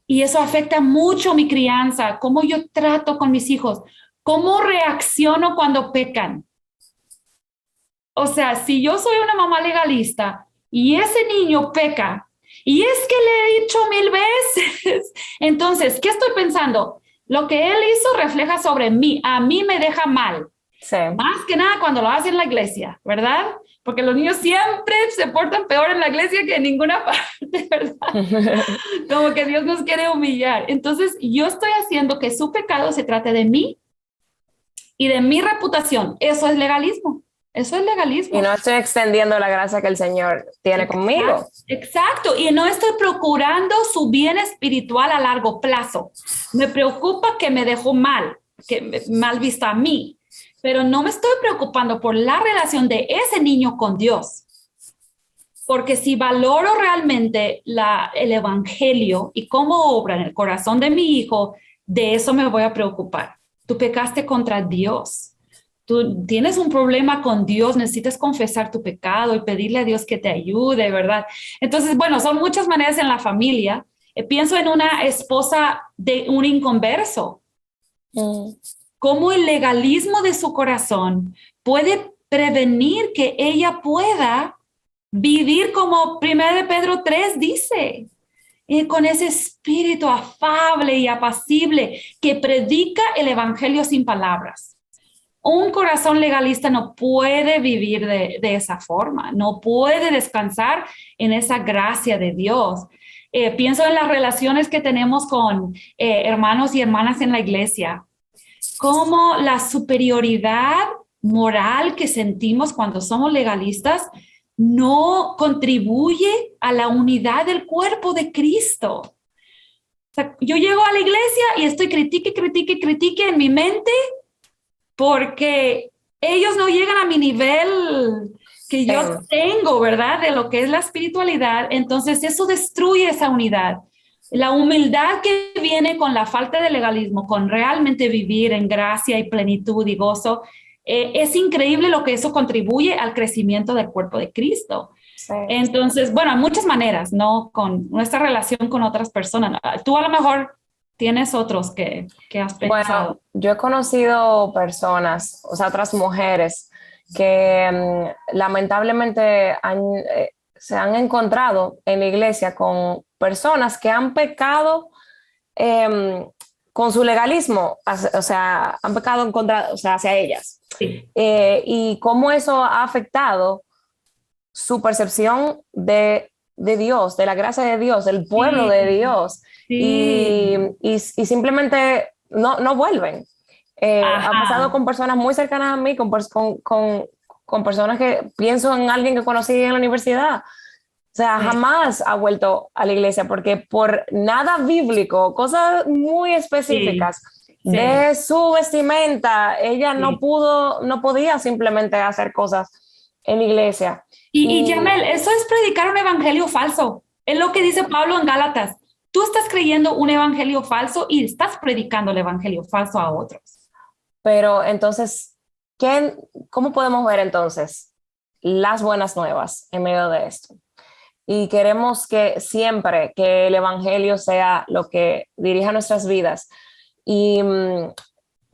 Y eso afecta mucho mi crianza, cómo yo trato con mis hijos, cómo reacciono cuando pecan. O sea, si yo soy una mamá legalista y ese niño peca, y es que le he dicho 1000 veces, entonces, ¿qué estoy pensando? Lo que él hizo refleja sobre mí, a mí me deja mal. Sí. Más que nada cuando lo hace en la iglesia, ¿verdad? Porque los niños siempre se portan peor en la iglesia que en ninguna parte, ¿verdad? Como que Dios nos quiere humillar. Entonces, yo estoy haciendo que su pecado se trate de mí y de mi reputación. Eso es legalismo. Eso es Y no legalismo. estoy extendiendo la gracia que el Señor tiene conmigo. Exacto, exacto. Y no estoy procurando su bien espiritual a largo plazo. Me preocupa que me dejó mal, mal vista a mí, pero no me estoy preocupando por la relación de ese niño con Dios. Porque si valoro realmente el evangelio y cómo obra en el corazón de mi hijo, de eso me voy a preocupar. Tú pecaste contra Dios. Tú tienes un problema con Dios, necesitas confesar tu pecado y pedirle a Dios que te ayude, ¿verdad? Entonces, bueno, son muchas maneras en la familia. Pienso en una esposa de un inconverso, Mm. cómo el legalismo de su corazón puede prevenir que ella pueda vivir como 1 de Pedro 3 dice, con ese espíritu afable y apacible que predica el evangelio sin palabras. Un corazón legalista no puede vivir de esa forma, no puede descansar en esa gracia de Dios. Pienso en las relaciones que tenemos con hermanos y hermanas en la iglesia, como la superioridad moral que sentimos cuando somos legalistas no contribuye a la unidad del cuerpo de Cristo. O sea, yo llego a la iglesia y estoy critique en mi mente porque ellos no llegan a mi nivel que Sí. yo tengo, ¿verdad? De lo que es la espiritualidad. Entonces eso destruye esa unidad. La humildad que viene con la falta de legalismo, con realmente vivir en gracia y plenitud y gozo, es increíble lo que eso contribuye al crecimiento del cuerpo de Cristo. Sí. Entonces, bueno, hay muchas maneras, ¿no? Con nuestra relación con otras personas. Tú a lo mejor tienes otros que has pensado. Bueno, yo he conocido personas, o sea, otras mujeres que lamentablemente se han encontrado en la iglesia con personas que han pecado con su legalismo, o sea, han pecado en contra, o sea, hacia ellas. Sí. Y cómo eso ha afectado su percepción de Dios, de la gracia de Dios, del pueblo de Sí, Dios, sí. y simplemente no vuelven. Ha pasado Ajá. con personas muy cercanas a mí, con con personas que pienso en alguien que conocí en la universidad. O sea, jamás ha vuelto a la iglesia porque por nada bíblico, cosas muy específicas de su vestimenta, ella no podía simplemente hacer cosas en la iglesia. Y Yamel, eso es predicar un evangelio falso. Es lo que dice Pablo en Gálatas. Tú estás creyendo un evangelio falso y estás predicando el evangelio falso a otros. Pero entonces, ¿cómo podemos ver entonces las buenas nuevas en medio de esto? Y queremos que siempre que el evangelio sea lo que dirija nuestras vidas y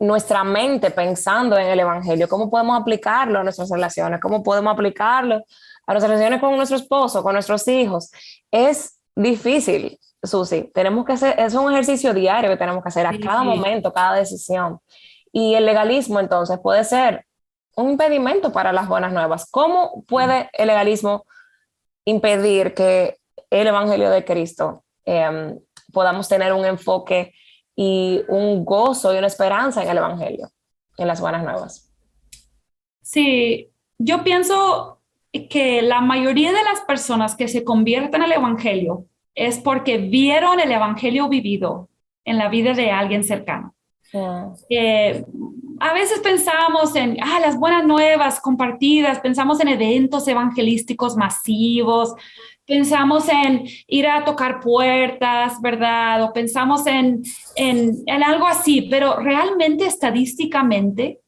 nuestra mente pensando en el evangelio, ¿cómo podemos aplicarlo a nuestras relaciones? ¿Cómo podemos aplicarlo a nuestras relaciones con nuestro esposo, con nuestros hijos? Es difícil, Susi. Tenemos que hacer, es un ejercicio diario que tenemos que hacer a cada momento, cada decisión. Y el legalismo entonces puede ser un impedimento para las buenas nuevas. ¿Cómo puede el legalismo impedir que el evangelio de Cristo podamos tener un enfoque y un gozo y una esperanza en el evangelio, en las buenas nuevas? Sí, yo pienso que la mayoría de las personas que se convierten al evangelio es porque vieron el evangelio vivido en la vida de alguien cercano. A veces pensamos en las buenas nuevas compartidas, pensamos en eventos evangelísticos masivos, pensamos en ir a tocar puertas, ¿verdad? O pensamos en algo así, pero realmente estadísticamente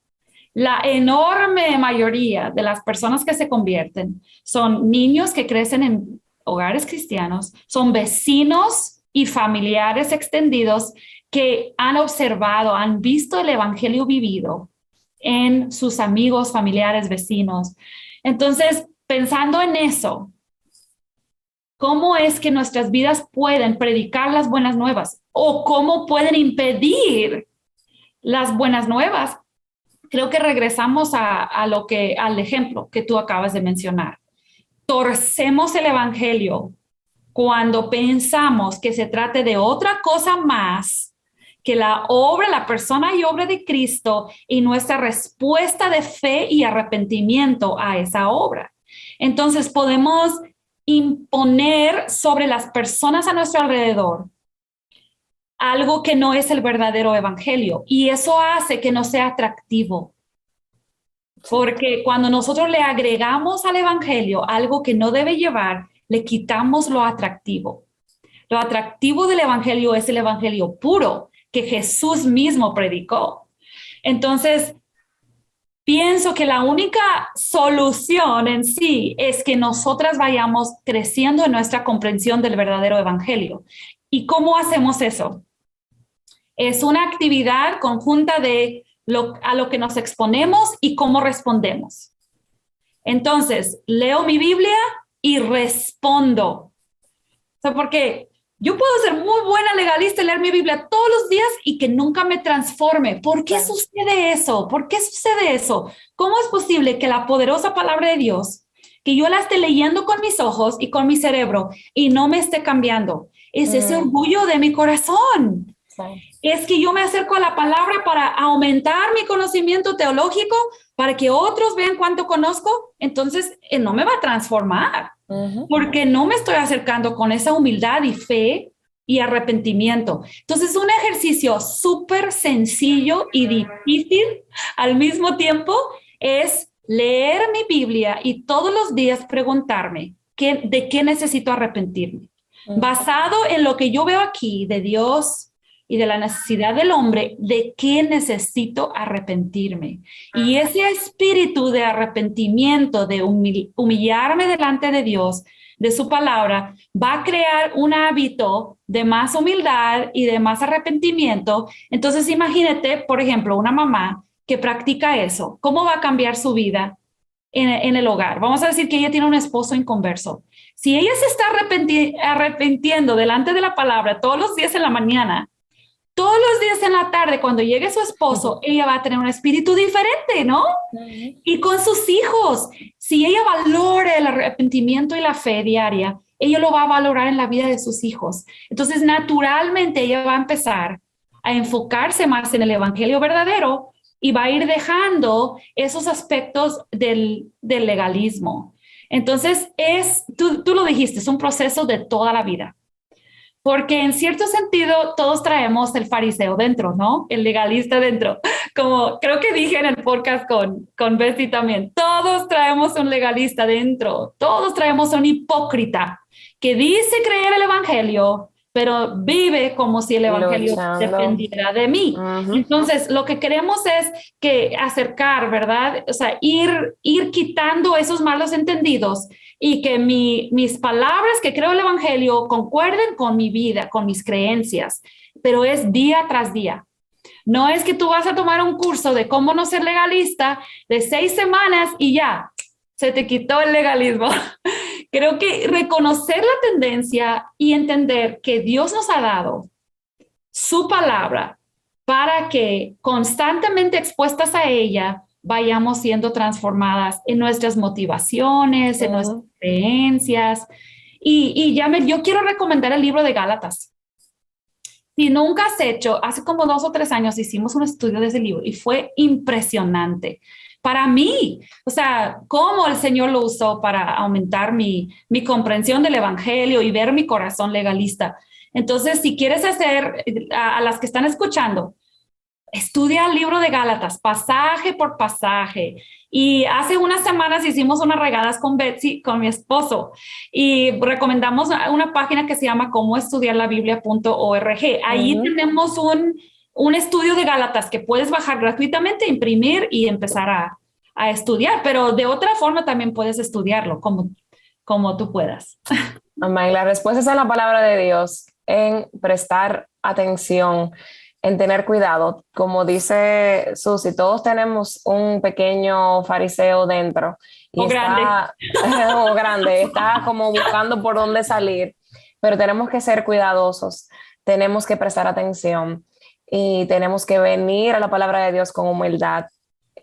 la enorme mayoría de las personas que se convierten son niños que crecen en hogares cristianos, son vecinos y familiares extendidos que han observado, han visto el evangelio vivido en sus amigos, familiares, vecinos. Entonces, pensando en eso, ¿cómo es que nuestras vidas pueden predicar las buenas nuevas? ¿O cómo pueden impedir las buenas nuevas? Creo que regresamos al ejemplo que tú acabas de mencionar. Torcemos el evangelio cuando pensamos que se trate de otra cosa más que la obra, la persona y obra de Cristo y nuestra respuesta de fe y arrepentimiento a esa obra. Entonces podemos imponer sobre las personas a nuestro alrededor algo que no es el verdadero evangelio, y eso hace que no sea atractivo. Porque cuando nosotros le agregamos al evangelio algo que no debe llevar, le quitamos lo atractivo. Lo atractivo del evangelio es el evangelio puro que Jesús mismo predicó. Entonces, pienso que la única solución en sí es que nosotras vayamos creciendo en nuestra comprensión del verdadero evangelio. ¿Y cómo hacemos eso? Es una actividad conjunta de a lo que nos exponemos y cómo respondemos. Entonces, leo mi Biblia y respondo. O sea, porque yo puedo ser muy buena legalista y leer mi Biblia todos los días y que nunca me transforme. ¿Por qué sucede eso? ¿Por qué sucede eso? ¿Cómo es posible que la poderosa palabra de Dios, que yo la esté leyendo con mis ojos y con mi cerebro y no me esté cambiando? Es ese orgullo de mi corazón. Es que yo me acerco a la palabra para aumentar mi conocimiento teológico, para que otros vean cuánto conozco. Entonces, no me va a transformar, porque no me estoy acercando con esa humildad y fe y arrepentimiento. Entonces, un ejercicio súper sencillo y difícil al mismo tiempo es leer mi Biblia y todos los días preguntarme de qué necesito arrepentirme. Basado en lo que yo veo aquí de Dios y de la necesidad del hombre, de qué necesito arrepentirme. Y ese espíritu de arrepentimiento, de humillarme delante de Dios, de su palabra, va a crear un hábito de más humildad y de más arrepentimiento. Entonces imagínate, por ejemplo, una mamá que practica eso. ¿Cómo va a cambiar su vida en el hogar? Vamos a decir que ella tiene un esposo inconverso. Si ella se está arrepintiendo delante de la palabra todos los días en la mañana, todos los días en la tarde, cuando llegue su esposo, ella va a tener un espíritu diferente, ¿no? Y con sus hijos, si ella valora el arrepentimiento y la fe diaria, ella lo va a valorar en la vida de sus hijos. Entonces, naturalmente, ella va a empezar a enfocarse más en el evangelio verdadero, y va a ir dejando esos aspectos del legalismo. Entonces, tú lo dijiste, es un proceso de toda la vida. Porque en cierto sentido todos traemos el fariseo dentro, ¿no? El legalista dentro. Como creo que dije en el podcast con Betty también, todos traemos un legalista dentro, todos traemos un hipócrita que dice creer el evangelio, pero vive como si el evangelio Luchando. dependiera de mí. Entonces, lo que queremos es que acercar, ¿verdad? O sea, ir quitando esos malos entendidos y que mis palabras que creo el evangelio concuerden con mi vida, con mis creencias, pero es día tras día. No es que tú vas a tomar un curso de cómo no ser legalista de 6 semanas y ya, se te quitó el legalismo. Creo que reconocer la tendencia y entender que Dios nos ha dado su palabra para que constantemente expuestas a ella vayamos siendo transformadas en nuestras motivaciones, en nuestras creencias. Yo quiero recomendar el libro de Gálatas. Si nunca has hecho, hace como 2 o 3 años hicimos un estudio de ese libro y fue impresionante. Para mí, o sea, cómo el Señor lo usó para aumentar mi comprensión del evangelio y ver mi corazón legalista. Entonces, si quieres hacer, a las que están escuchando, estudia el libro de Gálatas, pasaje por pasaje. Y hace unas semanas hicimos unas regadas con Betsy, con mi esposo, y recomendamos una página que se llama comoestudiarlabiblia.org. Ahí tenemos un estudio de Gálatas que puedes bajar gratuitamente, imprimir y empezar a estudiar, pero de otra forma también puedes estudiarlo como tú puedas. Amén. La respuesta es en la palabra de Dios, en prestar atención, en tener cuidado. Como dice Susi, todos tenemos un pequeño fariseo dentro y o grande, está como buscando por dónde salir, pero tenemos que ser cuidadosos, tenemos que prestar atención y tenemos que venir a la palabra de Dios con humildad.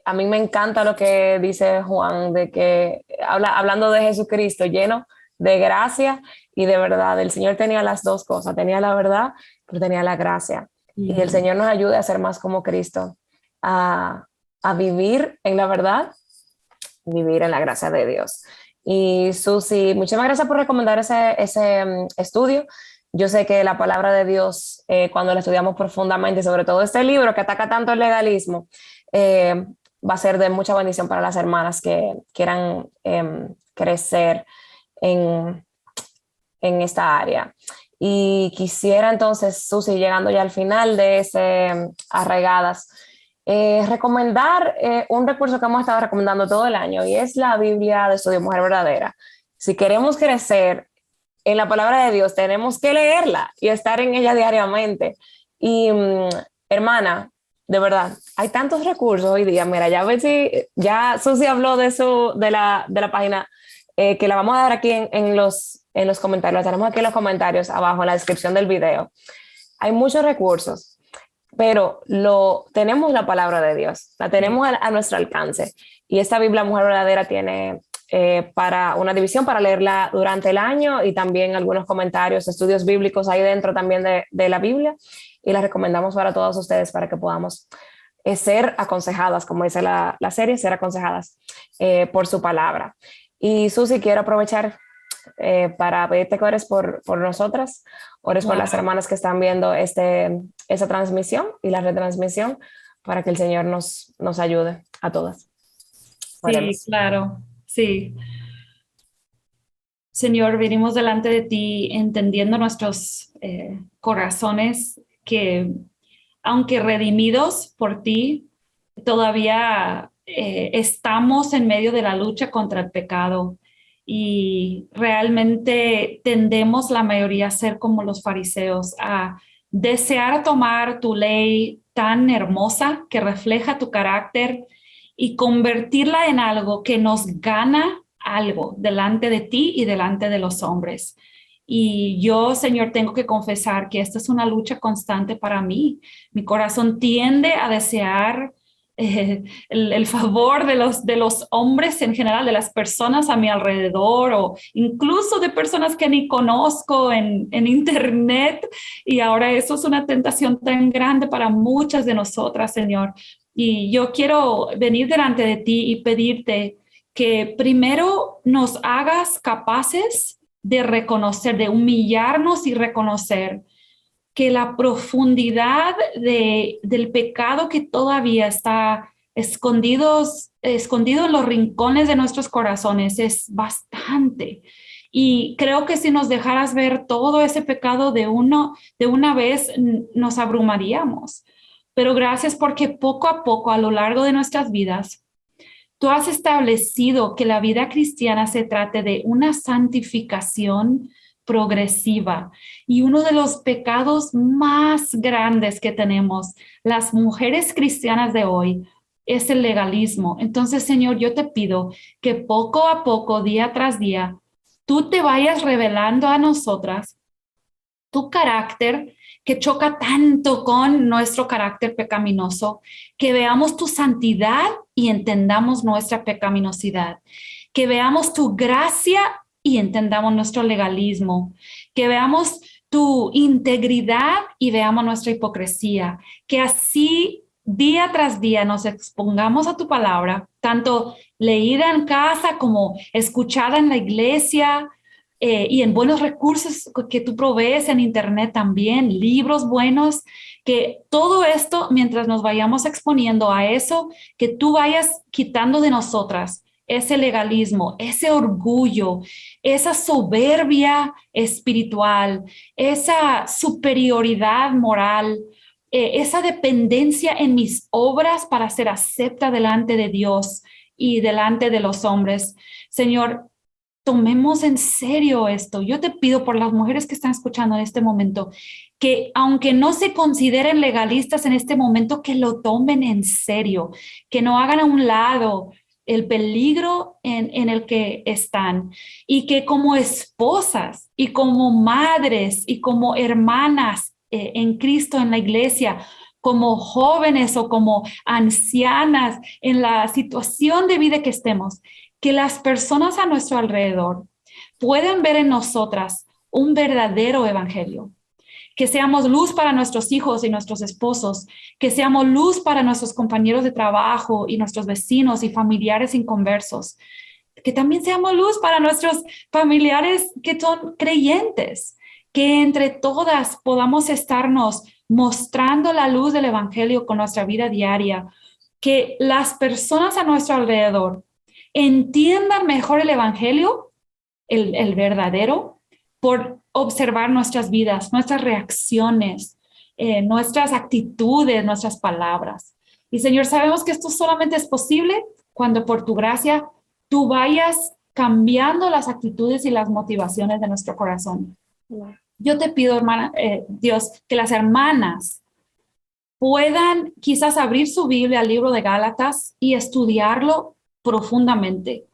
A mí me encanta lo que dice Juan, de que hablando de Jesucristo, lleno de gracia y de verdad. El Señor tenía las dos cosas, tenía la verdad, pero tenía la gracia. Y el Señor nos ayude a ser más como Cristo, a vivir en la verdad, vivir en la gracia de Dios. Y Susi, muchísimas gracias por recomendar ese estudio. Yo sé que la palabra de Dios, cuando la estudiamos profundamente, sobre todo este libro que ataca tanto el legalismo, va a ser de mucha bendición para las hermanas que quieran crecer en esta área. Y quisiera entonces, Susi, llegando ya al final de ese Arraigadas, recomendar un recurso que hemos estado recomendando todo el año y es la Biblia de Estudio Mujer Verdadera. Si queremos crecer en la palabra de Dios, tenemos que leerla y estar en ella diariamente. Y hermana, de verdad, hay tantos recursos hoy día. Mira, ya Susi habló de la página que la vamos a dar aquí en los comentarios. La tenemos aquí en los comentarios abajo, en la descripción del video. Hay muchos recursos, pero tenemos la palabra de Dios, la tenemos a nuestro alcance. Y esta Biblia Mujer Verdadera tiene para una división para leerla durante el año y también algunos comentarios, estudios bíblicos ahí dentro también de la Biblia. Y la recomendamos para todos ustedes para que podamos ser aconsejadas, como dice la serie, ser aconsejadas por su palabra. Y Susi, quiero aprovechar para pedirte que ores por nosotras, ores por las hermanas que están viendo esa transmisión y la retransmisión, para que el Señor nos ayude a todas. Oremos. Sí, claro, sí. Señor, venimos delante de ti entendiendo nuestros corazones que, aunque redimidos por ti, todavía estamos en medio de la lucha contra el pecado y realmente tendemos la mayoría a ser como los fariseos, a desear tomar tu ley tan hermosa que refleja tu carácter y convertirla en algo que nos gana algo delante de ti y delante de los hombres. Y yo, Señor, tengo que confesar que esta es una lucha constante para mí. Mi corazón tiende a desear el favor de los hombres en general, de las personas a mi alrededor o incluso de personas que ni conozco en internet. Y ahora eso es una tentación tan grande para muchas de nosotras, Señor. Y yo quiero venir delante de ti y pedirte que primero nos hagas capaces de reconocer, de humillarnos y reconocer que la profundidad del pecado que todavía está escondido en los rincones de nuestros corazones es bastante. Y creo que si nos dejaras ver todo ese pecado de una vez, nos abrumaríamos. Pero gracias porque poco a poco, a lo largo de nuestras vidas, tú has establecido que la vida cristiana se trate de una santificación progresiva. Y uno de los pecados más grandes que tenemos las mujeres cristianas de hoy es el legalismo. Entonces, Señor, yo te pido que poco a poco, día tras día, tú te vayas revelando a nosotras tu carácter que choca tanto con nuestro carácter pecaminoso, que veamos tu santidad y entendamos nuestra pecaminosidad, que veamos tu gracia y entendamos nuestro legalismo, que veamos tu integridad y veamos nuestra hipocresía, que así día tras día nos expongamos a tu palabra, tanto leída en casa como escuchada en la iglesia, y en buenos recursos que tú provees en internet también, libros buenos, que todo esto, mientras nos vayamos exponiendo a eso, que tú vayas quitando de nosotras ese legalismo, ese orgullo, esa soberbia espiritual, esa superioridad moral, esa dependencia en mis obras para ser acepta delante de Dios y delante de los hombres. Señor, tomemos en serio esto. Yo te pido por las mujeres que están escuchando en este momento, que aunque no se consideren legalistas en este momento, que lo tomen en serio, que no hagan a un lado el peligro en el que están, y que como esposas y como madres y como hermanas en Cristo, en la iglesia, como jóvenes o como ancianas, en la situación de vida que estemos, que las personas a nuestro alrededor puedan ver en nosotras un verdadero evangelio, que seamos luz para nuestros hijos y nuestros esposos, que seamos luz para nuestros compañeros de trabajo y nuestros vecinos y familiares inconversos, que también seamos luz para nuestros familiares que son creyentes, que entre todas podamos estarnos mostrando la luz del evangelio con nuestra vida diaria, que las personas a nuestro alrededor entiendan mejor el evangelio, el verdadero, por observar nuestras vidas, nuestras reacciones, nuestras actitudes, nuestras palabras. Y Señor, sabemos que esto solamente es posible cuando por tu gracia tú vayas cambiando las actitudes y las motivaciones de nuestro corazón. Yo te pido, hermana, Dios, que las hermanas puedan quizás abrir su Biblia al libro de Gálatas y estudiarlo profundamente,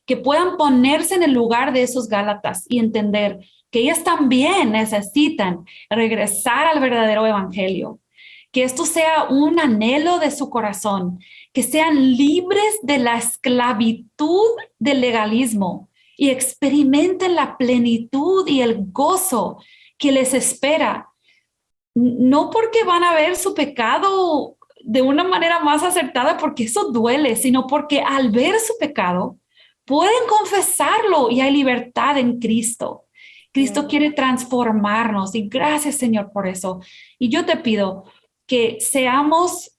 que puedan ponerse en el lugar de esos Gálatas y entender que ellas también necesitan regresar al verdadero evangelio, que esto sea un anhelo de su corazón, que sean libres de la esclavitud del legalismo y experimenten la plenitud y el gozo que les espera, no porque van a ver su pecado de una manera más acertada, porque eso duele, sino porque al ver su pecado pueden confesarlo y hay libertad en Cristo. Cristo quiere transformarnos y gracias, Señor, por eso. Y yo te pido que seamos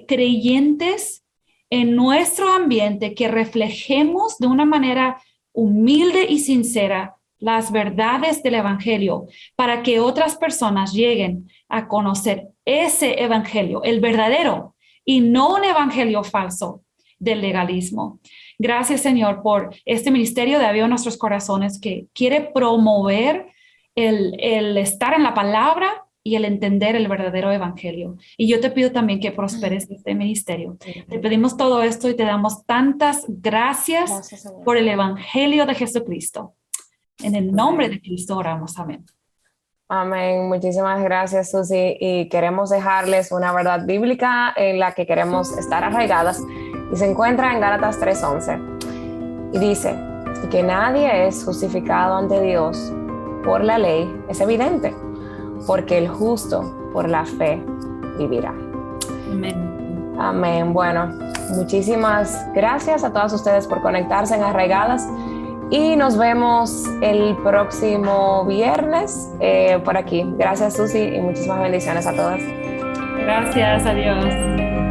creyentes en nuestro ambiente, que reflejemos de una manera humilde y sincera las verdades del evangelio para que otras personas lleguen a conocer ese evangelio, el verdadero, y no un evangelio falso del legalismo. Gracias, Señor, por este ministerio de Aviva Nuestros Corazones que quiere promover el estar en la palabra y el entender el verdadero evangelio. Y yo te pido también que prosperes este ministerio. Te pedimos todo esto y te damos tantas gracias por el evangelio de Jesucristo. En el nombre de Cristo oramos. Amén. Amén. Muchísimas gracias, Susi. Y queremos dejarles una verdad bíblica en la que queremos estar arraigadas. Y se encuentra en Gálatas 3:11. Y dice que nadie es justificado ante Dios por la ley. Es evidente, porque el justo por la fe vivirá. Amén. Amén. Bueno, muchísimas gracias a todas ustedes por conectarse en Arraigadas y nos vemos el próximo viernes por aquí. Gracias, Susi, y muchísimas bendiciones a todas. Gracias, adiós.